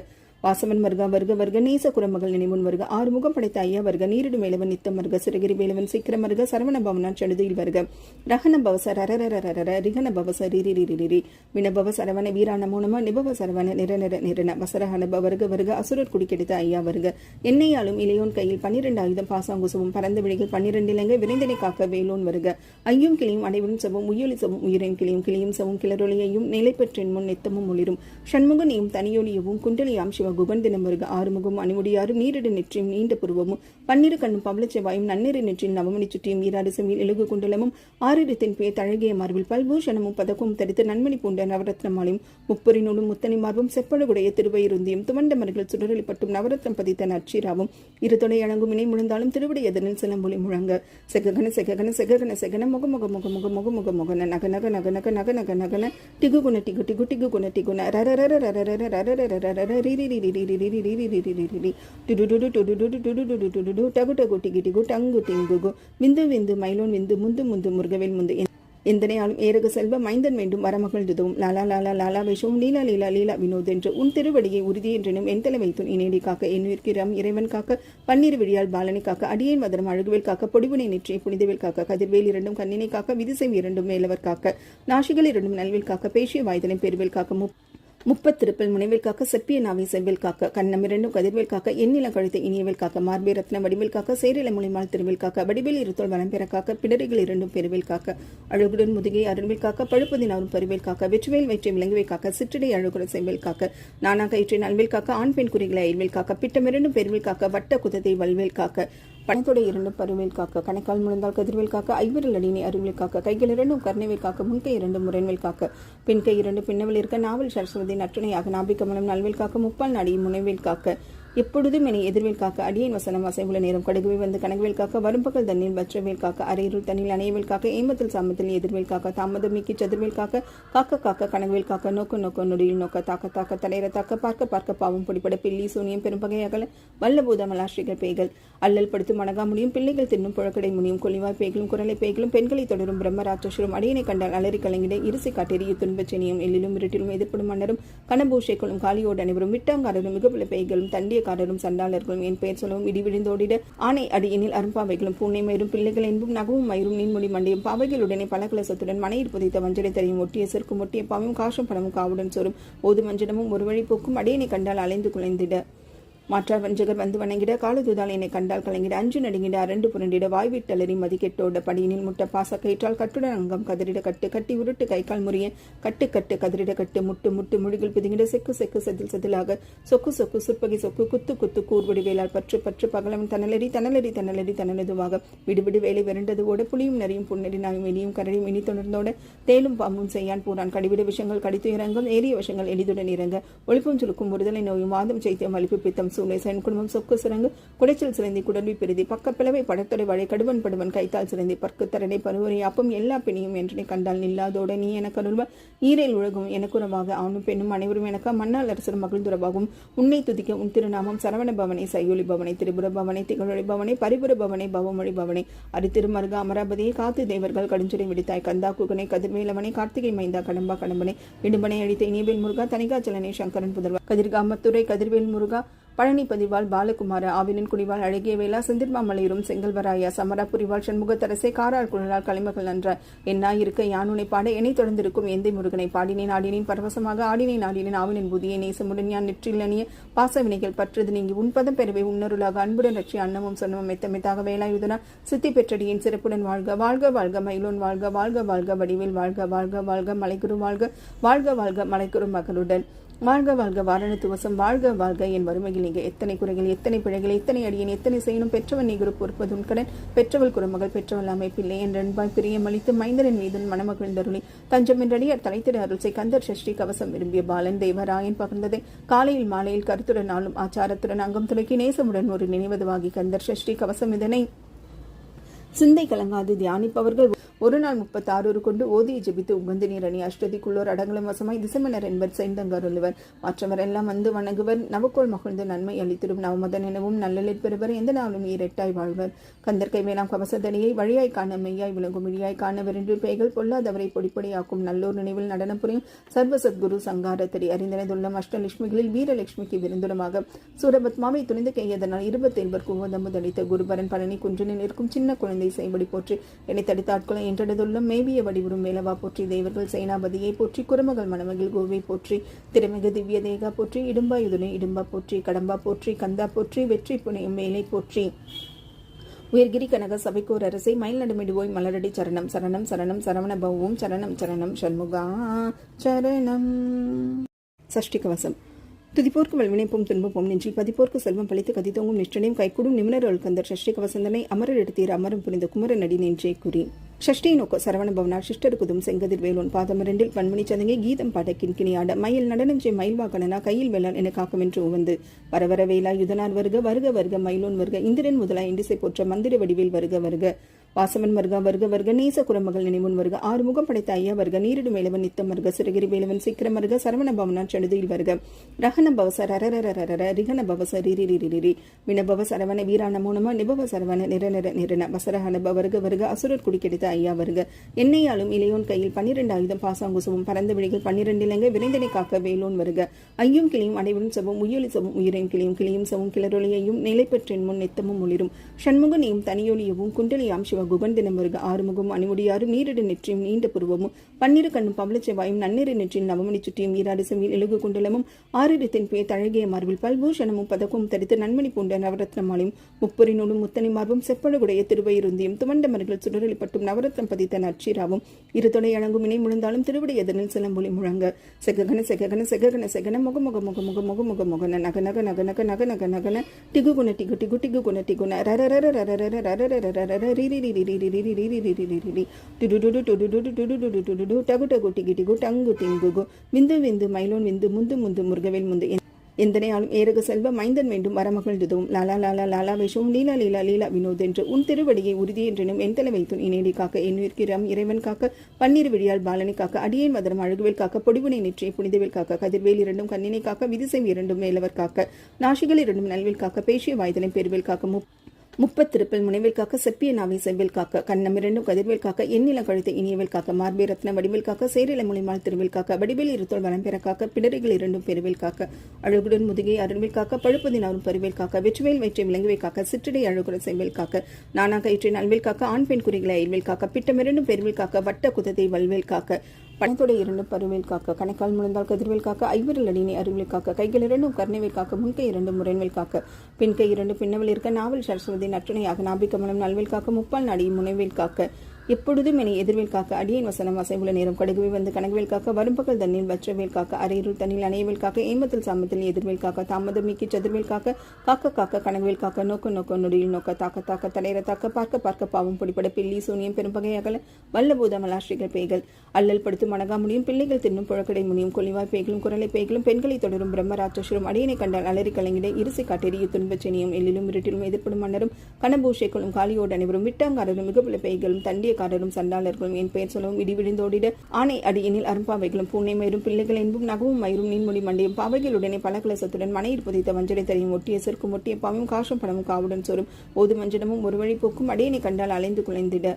வாசவன் வருக வருக வருக நேச குரமகள் நினைவுன் வருக ஆறுமுகம் படைத்த ஐயா வருக நீரிடு மேலவன் நித்தம் வருக சிறகிரி வேலவன் சீக்கிரம் வருக சரவண பவனான் சடுதியில் வருக ரகன பவச ரரரரரர ரிகன பவச ரிரி வினபவ சரவண வீரா நமோ நம நிபவ சரவண நிரநர நிரன வசரஹனப வருக வருக அசுரர் குடிக்கெடுத்த ஐயா வருக என்னையாலும் இளையோன் கையில் 12 ஆயுதம் பாசாங்குசவும் பரந்த விழிகள் 12 இலங்கை விரைந்தனை காக்க வேலோன் வருக ஐயும் கிளியும் அனைவரும் சவும் உயொலி சவும் உயிரின் கிளியும் கிளியும் சவும் கிளரொலியையும் நிலைப்பற்றின் முன் நித்தமும் ஒளிரும் ஷண்முகனையும் தனியொலியவும் குண்டலியாம் சிவ குகன் தினம் வருக ஆறுமுகம் அணிமுடியாரும் நீரிடு நெற்றியும் நீண்ட புருவமும் 12 கண்ணும் பவளச்செவ்வாயும் நன்னெறி நெற்றியும் நவமணி சுற்றியும் ஈராடு செம்மில் எழுகு குண்டலமும் ஆறிடத்தின் பேர் தழகிய மார்பில் பல்பூஷணமும் பதக்கும் தரித்து நன்மணி பூண்ட நவரத்னமாலையும் முப்பொறி நூலும் முத்தனி மார்பும் செப்பழுகுடைய திருவயிருந்தியும் துவண்ட மர்கள் சுடரளிப்பட்டும் நவரத்னம் பதித்த நற்சீராவும் இருதொடை அணங்கும் இணை முழந்தாலும் திருவிடை எதனில் சிலம்பொலி முழங்க செககன செககன செககன செகன முக முக முக முக முக முக முகன நக நக நக நக நக நக நகன டிகு குண டிகு டிகு டிகு குண டிகுன ரரரர ரரரர ரரரர ரிரி ரிரி ரிரி ரிரி ரிரி ரிரி ரிரி டுடுடுடு டுடுடுடு டுடுடுடு டுடுடு டகு டகு டிகு டிகு டங்கு டிங்குகு விந்து விந்து மயிலோன் விந்து முந்து முந்து முருகவேல் முந்து எந்தனையாலும் ஏரக செல்வ மைந்தன் வேண்டும் வரமகள் துதவும் லாலா லாலா லாலா வேஷவும் லீலா லீலா லீலா வினோத் என்று உன் திருவடியை உறுதி என்றெனும் என் தலை வைத்துன் இனேடி காக்க என் உயிர்க்கிறாம் இறைவன் காக்க பன்னீர் விழியால் பாலனை காக்க அடியேன் மதரம் அழகுவேல் காக்க பொடிவுனை நெற்றியை புனிதவேல் காக்க கதிர்வேல் இரண்டும் கண்ணினை காக்க விதிசை இரண்டும் மேலவர் காக்க நாசிகள் இரண்டும் நல்வேல் காக்க பேசிய வாய்தனை பெருவேல் காக்க முப்பத்திருப்பில் முனைவேல் காக்க செப்பிய நாவை செவ்வேல் காக்க கண்ணம் இரண்டும் கதிர்வேல் காக்க எண்ணில கழுத்தை இனியவேல் காக்க மார்பே ரத்ன வடிவேல் காக்க சேரில மொழிமால் திருவேல் காக்க வடிவேல் இருத்தோல் வனம் பெற காக்க பிடரிகள் இரண்டும் பெருவேல் காக்க அழகுடன் முதுகை அருள்வேல் காக்க பழுப்பதினாரும் பருவேல் காக்க வெற்றிவேல் வயிற்றை விளங்குவே காக்க சிற்றடை அழகுடன் செவ்வேல் காக்க நானா கயிற்றை நல்வேல் காக்க ஆண் பெண் குறிகளை அயல்வேல் காக்க பிட்டம் இரண்டும் பெருவேல் காக்க வட்ட குதத்தை வல்வேல் காக்க பணத்தோட இரண்டும் பருவேல் காக்க கணக்கால் முழந்தால் கதிர்வேல் காக்க ஐவரில் அடியினை அருள்வேல் காக்க கைகள் இரண்டும் கர்ணவேல் காக்க முன்கை இரண்டும் முரண்வேல் காக்க பெண்கை இரண்டு பின்னவில் இருக்க நாவல் சரஸ்வதி நற்றுணையாக நாபிகமலம் நல்வேல் காக்க முப்பால் நாடியும் முனைவேல் காக்க எப்பொழுதும் என எதிர்வேல் காக்க அடியேன் வசனம் அசைவுள்ள நேரம் கடுகுவை வந்து கனகவேல் காக்க வரும்பகல் தண்ணீர் வற்றவேல் காக்க அரையிருள் தண்ணில் அணையவேல் காக்க ஏமத்தில் சாமத்தில் எதிர்வேல் காக்க தாமதம் நீக்கி சதுர்வேல் காக்க காக்க காக்க கனகவேல் காக்க நோக்க நோக்க நொடியில் நோக்க தாக்க தாக்க தடையிற தாக்க பார்க்க பார்க்க பாவம் பிடிப்பட பில்லி சூனியம் பெரும்பகை அகல வல்லபூத மலாஸ்ரீகள் பேய்கள் அல்லல் படுத்து மணகா முடியும் பிள்ளைகள் தின்னும் புழக்கடை முடியும் கொல்லிவாய் பேய்களும் குரலை பேய்களும் பெண்களை தொடரும் பிரம்மராட்சசுரம் அடியனை கண்டால் அலறி கலங்கிட இரிசை காட்டெறிய துன்பச்செனியும் எல்லிலும் இருட்டிலும் எதிர்ப்படும் மன்னரும் கனபூஷைகளும் காலியோடு அனைவரும் விட்டாங்காரரும் மிகப்பல பேய்களும் தண்டியக்காரரும் சண்டாளர்களும் என் பெயர் சொல்லவும் இடிவிழுந்தோடிட ஆணை அடியினில் அரும்பாவைகளும் பூனை மயிரும் பிள்ளைகள் என்பும் நகவும் மயிரும் நீன்மொழி மண்டையும் பாவைகளுடனே பலகலசத்துடன் மனையில் புதைத்த வஞ்சனை தெரியும் ஒட்டிய செருக்கும் ஒட்டிய பாவும் காசும் பணமும் காவுடன் சோறும் ஓது மஞ்சனமும் ஒரு வழி போக்கும் அடியனை கண்டால் அலைந்து குலைந்திட மாற்றார் வஞ்சகர் வந்து வணங்கிட காலதுதால் என்னை கண்டால் கலங்கிட அஞ்சு நடுங்கிட அரண்டு புரண்டிட வாய்விட்டலறி மதிக்கெட்டோட படியினில் முட்ட பாச கயிற்றால் கட்டுடன் அங்கம் கதிரிட கட்டு கட்டி உருட்டு கைக்கால் முறிய கட்டு கட்டு கதிரிட கட்டு முட்டு முட்டு முழுகில் பிதுங்கிட செக்கு செக்கு செதில் செதிலாக சொக்கு சொக்கு சுற்பகை சொக்கு குத்து குத்து கூர்வடி வேளால் பற்று பற்று பகலவன் தனலறி தனலறி தனலறி தனலதுவாக விடுவிடு வேலை விரண்டது ஓட புளியும் நரியும் புன்னெறி நாயும் இனியும் கரடியும் இனி தொடர்ந்தோட தேலும் பாம்பும் செய்யான் பூரான் கடிவிட விஷயங்கள் கடித்து இறங்கும் ஏறிய விஷயங்கள் எளிதுடன் இறங்க ஒளிப்பும் சுருக்கும் ஒருதலை நோயும் வாதம் செய்தியம் அளிப்பு பித்தம் சூளை குடும்பம் சொக்கு சிறங்கு குடைச்சல் சிறந்தி குடல்வி பெருதி பக்கப்பிளவை படத்தொடை வழி கடுவன் படுவன் கைத்தால் சிறந்தி பற்கு தரடை பருவரை அப்பம் எல்லா பெண்ணையும் என்றனை கண்டால் நில்லாதோட நீ எனக்கு அருள்வ ஈரேல் உலகும் எனக்குறவாக ஆணும் பெண்ணும் அனைவரும் எனக்கு மன்னால் அரசர் மகிழ்ந்துறவாகும் உன்னை துதிக்க உன் திருநாமம் சரவண பவனை சையொலி பவனை திரிபுர பவனை திகழொழி பவனை பரிபுர பவனை பவமொழி பவனை அரித்திருமருக அமராபதியை காத்து தேவர்கள் கடுஞ்சுரை விடுத்தாய் கந்தா குகனை கதிர்வேலவனை கார்த்திகை மைந்தா கடம்பா கடம்பனை இடும்பனை அழித்த இனியவேல் முருகா தனிகாச்சலனை சங்கரன் புதல்வா கதிர்காமத்துறை கதிர்வேல் முருகா பழனி பதிவாள் பாலகுமார ஆவினின் குடிவாள் அழகிய வேளா செந்திர்மாமலையூரும் செங்கல்வராயா சமராபுரிவாள் சண்முகத்தரசை காரால் குழலால் கலைமகள் நன்ற என்னாயிருக்க யானுனை பாட என்னை தொடர்ந்திருக்கும் எந்தை முருகனை பாடினேன் ஆடினேன் பரவசமாக ஆடினேன் ஆடினேன் ஆவினின் புதியை நேசமுடன் யான் நெற்றிலனிய பாசவினைகள் பற்றது நீங்கி உன்பதம் பெறவே உன்னருளாக அன்புடன் ரட்சி அன்னமும் சொன்னமும் மெத்தமெத்தாக வேலாயுதனா சித்தி பெற்றடியின் சிறப்புடன் வாழ்க வாழ்க வாழ்க மயிலோன் வாழ்க வாழ்க வாழ்க வடிவேல் வாழ்க வாழ்க வாழ்க மலைக்குரு வாழ்க வாழ்க வாழ்க மலைக்குரு மகளுடன் வாழ்க வாழ்க வாரண துவசம் வாழ்க வாழ்க என் வறுமையில் நீங்க எத்தனை குறைகள் எத்தனை பிழைகள் எத்தனை அடியன் எத்தனை செய்யணும் பெற்றவன் நீ குரு பொறுப்பதும் கடன் பெற்றவள் குறுமகள் பெற்றவள் அமைப்பில்லை என் அன்பாய் பிரியமளித்து மைந்தரன் மீதன் மணமகிழ்ந்தருளி தஞ்சம் என்றடியார் தலைத்திட அருள்சை கந்தர் சஷ்டி கவசம் விரும்பிய பாலன் தேவராயன் பகிர்ந்ததை காலையில் மாலையில் கருத்துடன் நாளும் ஆச்சாரத்துடன் அங்கம் துலக்கி நேசமுடன் ஒரு நினைவதுவாகி கந்தர் சஷ்டி கவசம் இதனை சிந்தை கலங்காது தியானிப்பவர்கள் ஒரு நாள் 36 கொண்டு ஓதியை ஜெபித்து உகந்து நீரணி அஷ்டதிக்குள்ளோர் அடங்கலம் வசமாய் திசைமன்னர் என்பர் செய்தங்கருள்வர் மற்றவர் எல்லாம் வந்து வணங்குவர் நவக்கோள் மகிழ்ந்து நன்மை அளித்திடும் நவமதன் எனவும் நல்லலில் பெறுவர் எந்த நாளும் ஈரெட்டாய் வாழ்வர் கந்தற்கை வேளாம் கவசதடியை வழியாய் காண மெய்யாய் விளங்கும் இழியாய் காண வென்று பேய்கள் பொல்லாதவரை பொடிப்பொடியாக்கும் நல்லோர் நினைவில் நடனம் புரியும் சர்வ சத்குரு சங்காரத்தடி அறிந்தனதுள்ளம் அஷ்டலட்சுமிகளில் வீரலட்சுமிக்கு விருந்துடமாக சூரபத்மாவை துணிந்து கையதனால் 27 குவதமுதளித்த குருபரன் பழனி குன்றினில் இருக்கும் சின்ன குழந்தை செய்படி போற்றி என்னை தடுத்தாட்களை என்றெடுத்துள்ள மேவிய வடிவுறும் மேலவா போற்றி தேவர்கள் சேனாபதியை போற்றி குரமகள் மணமகில் கோவை போற்றி திருமிகு திவ்ய தேகா போற்றி இடும்பா யுதுனை இடும்பா போற்றி கடம்பா போற்றி கந்தா போற்றி வெற்றி புனையும் மேலை போற்றி உயர்கிரி கனக சபைக்கோர் அரசை மயில் நடுமிடுவோய் மலரடி சரணம் சரணம் சரணம் சரவண பவம் சரணம் சரணம் சண்முகா சரணம். சஷ்டி கவசம். துதிப்போர்க்கு வல்வினைப்பும் துன்பப்போம் நெஞ்சில் பதிப்போர்க்கு செல்வம் பழித்து கதித்தோங்கும் நிஷ்டனையும் கைக்கூடும் நிமினர் அழுக்கந்தர் சஷ்டி கவசந்தனை அமரர் எடுத்தீர் அமரம் புரிந்த குமரநடி நெஞ்சே குறி. ஷஷ்டியை நோக்க சரவண பவனார் சிஷ்டருக்குதும் செங்கதிர் வேலோன் பாதமரண்டில் பன்மணி சதங்கை கீதம் பாட கிண்கிணியாட மயில் நடனஞ்சை மயில் வாக்கணனா கையில் வேளான் என காக்கும் என்று உவந்து வரவர வேலா யுதனார் வருக வருக வருக மயிலோன் வருக இந்திரன் முதலா இண்டிசை போற்ற மந்திர வடிவில் வருக வருக வாசவன் வருக வருக வருக நேச குரமகள் நினைமுன் வருக ஆறுமுகம் படைத்த ஐயா வருக நீரிடு மேலவன் நித்தம் வருக சிறகிரி வேலவன் சீக்கிரம் வருக சரவண பவனார் சடுதியில் வருக ரஹன பவச ரரரரரர ரிகன பவச ரிரி வினபவ சரவண வீரா நமோ நம நிபவ சரவண நிரநர நிரன வசரஹன வருக வருக அசுரர் குடிக்கெடுத்த ஐயா வருக என்னையாலும் இளையோன் கையில் 12 ஆயுதம் பாசாங்குசமும் பரந்த விழிகள் 12 இலங்கை விரைந்தனை காக்க வேலோன் வருக ஐயும் கிளியும் அனைவரும் சவும் உயொலி சவும் உயிரின் கிளியும் கிளியும் சவும் கிளரொலியையும் நிலைப்பற்றின் முன் நித்தமும் ஒளிரும் சண்முகனையும் தனியொலியவும் குண்டலியாம் சிவ குகந்தினம் வருக ஆறுமுகம் அணிமுடியாரும் நீரிடு நெற்றியும் நீண்ட புருவமும் 12 கண்ணும் பவளச்செவ்வாயும் நன்னீர் நெற்றியும் நவமணி சுற்றியும் ஈராடு செவியில் எழுகு குண்டலமும் 6 பேர் தழகிய மார்பில் பல்பூஷணமும் பதக்கும் தரித்து நன்மணி பூண்ட நவரத்னமாலையும் முப்பொறினோடும் முத்தனை மார்பும் செப்பழுகுடைய திருவயிருந்தியும் துவண்ட மர்கள் சுடரளிப்பட்டும் நவரத்னம் பதித்த நற்சீராவும் இருதொடை அழங்கும் இணை முழந்தாலும் திருவிடை எதனில் சிலம்பொலி முழங்க செககன செககன செககன செகன முக முக முக முக முக முக முகன நக நக நக நக நக நக நகன டிகு குண டிகு டிகு டிகு குண டிகுன ரரரர ரரரர ரரரர ரரர ரி ரி ரி ரி ரி ரி ரி ரி ரி ரி ரி ரி ரி டுடுடுடு டுடுடுடு டுடுடுடு டுடுடு டகு டகு டிகி டிகு டங்கு டிங்குகு விந்து விந்து மயிலோன் விந்து முந்து முந்து முருகவேல் முந்து எந்தனையாலும் ஏரக செல்வ மைந்தன் வேண்டும் வரமகள் துதவும் லாலா லாலா லாலா வேஷமும் லீலா லீலா லீலா வினோத் என்று உன் திருவடியை உறுதி என்றனும் என் தலை வைத்துன் இனேடி காக்க என்னுயிர்க்கிறாம் இறைவன் காக்க பன்னீர் விடியால் பாலனை காக்க அடியேன் மதரம் அழகுவேல் காக்க பொடிவுனை நெற்றியை புனிதவேல் காக்க கதிர்வேல் 2 கண்ணினை காக்க விதிசை 2 மேலவர் காக்க நாசிகள் 2 நல்வேல் காக்க பேசிய வாய்தனை பெருவேல் காக்க முப்பத்திருப்பில் முனைவேல் காக்க செப்பிய நாவை செவ்வேல் காக்க கண்ணம் 2 கதிர்வேல் காக்க எண்ணில கழுத்தை இனியவேல் காக்க மார்பே ரத்ன வடிவேல் காக்க சேரில முனைமால் திருவேல் காக்க வடிவேல் இருத்தோல் வளம் பெற காக்க பிடரிகள் 2 பெருவேல் காக்க அழகுடன் முதுகை அருள்வேல் காக்க பழுப்பதினாரும் பருவேல் காக்க வெற்றுவேல் வயிற்றை விலங்குவை காக்க சிற்றடை அழகுடன் செவ்வேல் காக்க நானா கயிற்றை நல்வேல் காக்க ஆண் பெண் குறிகளை அயல்வேல் காக்க பிட்டம் 2 பெருவேல் காக்க வட்ட குதத்தை வல்வேல் காக்க பணத்தோட 2 பருவேல் காக்க கணக்கால் முழந்தால் கதிர்வேல் காக்க ஐவரில் அடியினை அருள்வேல் காக்க கைகள் 2 கர்ணவேல் காக்க முன்கை 2 முரண்வேல் காக்க பின்கை 2 பின்னவில் இருக்க நாவல் சரஸ்வதி நற்றுணையாக நாபிகமலம் நல்வேல் காக்க முப்பால் நாடி முனைவேல் காக்க எப்பொழுதும் என்னை எதிர்வேல் காக்க அடியேன் வசனம் அசைவுள்ள நேரம் கடுகுவை வந்து கனகவேல் காக்க வரும்பகல் தண்ணில் வற்றவேல் காக்க அரையிருள் தண்ணில் அணையவேல் காக்க ஏமத்தில் சாமத்தில் எதிர்வேல் காக்க தாமதம் நீக்கி சதுர்வேல் காக்க காக்க காக்க கனகவேல் காக்க நோக்க நோக்க நொடியில் நோக்க தாக்க தாக்க தடையிற தாக்க பார்க்க பார்க்க பாவம் பிடிப்பட பில்லி சூனியம் பெரும்பகை அகல வல்லபூத மலாஸ்ரீகள் பேய்கள் அல்லல் படுத்தும் அணகா முடியும் பிள்ளைகள் தின்னும் புழக்கடை முடியும் கொல்லிவாய் பேய்களும் குரலை பேய்களும் பெண்களை தொடரும் பிரம்மராட்சசுரும் அடியனை கண்டால் அலறி கலங்கிட இரிசை காட்டெறிய துன்பச்செனியும் எல்லிலும் இருட்டிலும் எதிர்ப்படும் மன்னரும் கனபூஷைகளும் காலியோடு அனைவரும் விட்டாங்காரரும் மிகப்பல பேய்களும் தண்டிய காரரும் சண்டாளர்களும் என் பெயர் சொல்லவும் இடி விழுந்தோடிட ஆணை அடியினில் அரும்பாவைகளும் பூனை மயிரும் பிள்ளைகள் என்பும் நகவும் மயிரும் நீன்மொழி மண்டையும் பாவைகளுடனே பல கலசத்துடன் மனையில் புதைத்த வஞ்சனை தரையும் ஒட்டிய செருக்கும் ஒட்டிய பாவும் காசும் பணமும் காவுடன் சோறும் ஓது மஞ்சனமும் ஒரு வழி போக்கும் அடியனை கண்டால் அலைந்து குலைந்திட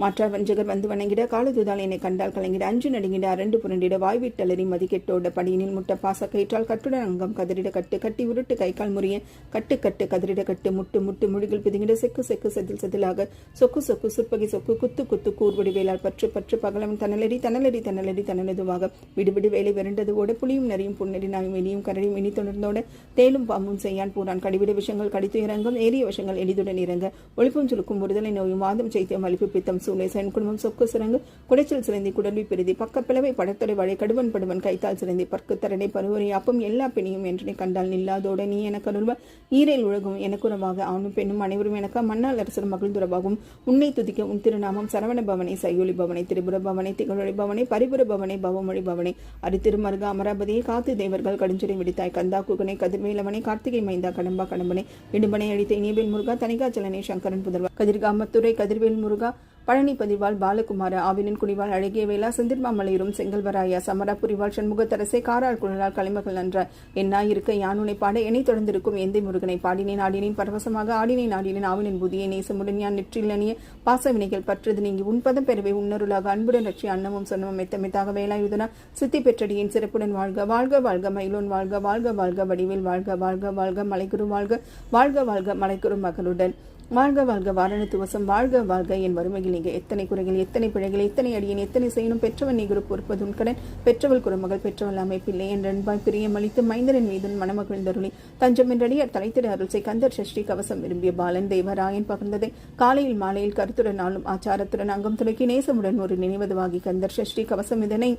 மாற்றார் வஞ்சகர் வந்து வணங்கிட காலதுதால் என்னை கண்டால் கலங்கிட அஞ்சு நடுங்கிட அரண்டு புரண்டிட வாய்விட்டலறி மதிக்கெட்டோட படியினில் முட்ட பாச கயிற்றால் கட்டுடன் அங்கம் கதிரிட கட்டு கட்டி உருட்டு கைக்கால் முறிய கட்டு கட்டு கதிரிட கட்டு முட்டு முட்டு முழுகில் பிதுங்கிட செக்கு செக்கு செதில் செதிலாக சொக்கு சொக்கு சுற்பகை சொக்கு குத்து குத்து கூர்வடி வேளால் பற்று பற்று பகலவன் தனலடி தனலடி தனலடி தனலதுவாக விடுவிடு வேலை விரண்டதுவோட புளியும் நரியும் புன்னடி நாயும் இனியும் கரடியும் இனி தொடர்ந்தோட தேலும் பாம்பும் செய்யான் பூரான் கடிவிட விஷங்கள் கடித்து இறங்கும் ஏறிய விஷங்கள் எளிதுடன் இறங்க ஒழிப்பும் சுருக்கும் ஒருதலை நோயும் வாதம் சைத்தியம் அளிப்பு பித்தம் சூளை சன் குடும்பம் சொக்கு சிறங்கு குடைச்சல் சிறந்தி குடல்வி பெருதி பக்கப்பிளவை படத்தொடை வழி கடுவன் படுவன் கைத்தால் சிறந்தி பற்கு தரடை பருவரை அப்பம் எல்லா பெண்ணையும் என்றனை கண்டால் நில்லாதோட நீ எனக்கு அருள்வ ஈரேல் உலகும் எனக்குறவாக ஆணும் பெண்ணும் அனைவரும் எனக்கா மன்னால் அரசர் மகிழ்ந்துறவாகும் உன்னை துதிக்க உன் திருநாமம் சரவண பவனை சையொலி பவனை திரிபுர பவனை திகழொழி பவனை பரிபுர பவனை பவமொழி பவனை அரித்திருமருக அமராபதியை காத்து தேவர்கள் கடுஞ்சுரை விடுத்தாய் கந்தா குகனை கதிர்வேலவனை கார்த்திகை மைந்தா கடம்பா கடம்பனை இடும்பனை அழித்த இனியவேல் முருகா தனிகாச்சலனை சங்கரன் புதல்வா கதிர்காமத்துறை கதிர்வேல் முருகா பழனி பதிவாள் பாலகுமார ஆவினின் குடிவாள் அழகிய வேளா செந்திர்மாமலையூரும் செங்கல்வராயா சமரா புரிவாள் சண்முகத்தரசே காராள் குழலால் கலைமகள் நன்றாய் என்னாயிருக்க யானுனை பாட என்னை தொடர்ந்திருக்கும் எந்தை முருகனை பாடினேன் ஆடினேன் பரவசமாக ஆடினேன் ஆடினேன் ஆவினின் புதியை நேசமுடன் யான் நெற்றிலனிய பாசவினைகள் பற்றது நீங்கி உன்பதம் பெறவே உன்னருளாக அன்புடன் ரட்சி அன்னமும் சொன்னமும் மெத்தமெத்தாக வேலாயுதனா சித்தி பெற்றடியின் சிறப்புடன் வாழ்க வாழ்க வாழ்க மயிலோன் வாழ்க வாழ்க வாழ்க வடிவேல் வாழ்க வாழ்க வாழ்க மலைக்குரு வாழ்க வாழ்க வாழ்க மலைக்குரு மகளுடன் வாழ்க வாழ்க வாரணத்துவசம் வாழ்க வாழ்க என் வறுமையில் நீங்க எத்தனை குறைகள் எத்தனை பிழைகள் எத்தனை அடியேன் எத்தனை செய்யணும் பெற்றவன் நீ குரு பொறுப்பது உன்கடன் பெற்றவள் குறுமகள் பெற்றவள் அமைப்பில்லை என் அன்பாய் பிரியமளித்து மைந்தரின் மீதுன் மணமகிழ்ந்தருளி தஞ்சம் என்றடியார் தலைத்திட அருள்சை கந்தர் சஷ்டி கவசம் விரும்பிய பாலன் தேவராயன் பகிர்ந்ததை காலையில் மாலையில் கருத்துடன் நாளும் ஆச்சாரத்துடன் அங்கம் துறக்கி நேசமுடன் ஒரு நினைவதுவாகி கந்தர் சஷ்டி கவசம் இதனை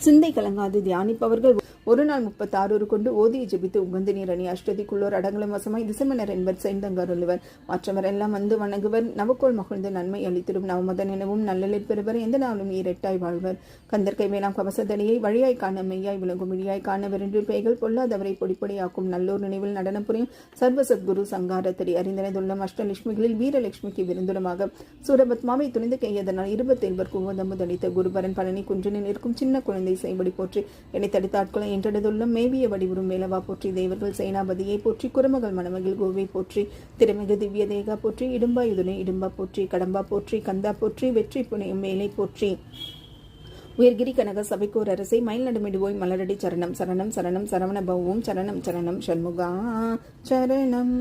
சிந்தை கலங்காது தியானிப்பவர்கள் ஒரு நாள் 36 கொண்டு ஓதியை ஜெபித்து உகந்து நீர் அணி அஷ்டதிக்குள்ளோர் அடங்கலும் வசமாய் திசைமன்னர் என்பர் செய்தங்கருள்வர் மற்றவர் எல்லாம் வந்து வணங்குவர் நவக்கோள் மகிழ்ந்து நன்மை அளித்திடும் நவமதன் எனவும் நல்லலில் பெறுவர் எந்த நாளும் ஈரெட்டாய் வாழ்வர் கந்தற்கை வேளாம் கவசதடியை வழியாய் காண மெய்யாய் விளங்கும் இழியாய் காண வென்று பேய்கள் பொல்லாதவரை பொடிப்பொடியாக்கும் நல்லோர் நினைவில் நடனம் புரியும் சர்வ சத்குரு சங்காரத்தடி அறிந்தனதுள்ளம் அஷ்டலட்சுமிகளில் வீரலட்சுமிக்கு விருந்துடமாக சூரபத்மாவை துணிந்து கையதனால் 27 குவந்தமுதளித்த குருபரன் பழனி குன்றினில் இருக்கும் சின்ன குழந்தை செய்படி போற்றி என்னை தடுத்தாட்களை என்றதுள்ளம் மேவிய வடிவுறும் மேலவா போற்றி தேவர்கள் சேனாபதியை போற்றி குரமகள் மணமகில் கோவை போற்றி திறமிகு திவ்ய தேகா போற்றி இடும்பா யுதுனை இடும்பா போற்றி கடம்பா போற்றி கந்தா போற்றி வெற்றி புனையும் மேலை போற்றி உயர்கிரி கனக சபைக்கோர் அரசை மயில் நடுமிடுவோய் மலரடி சரணம் சரணம் சரணம் சரவண பவவும் சரணம் சரணம் சண்முகா சரணம்.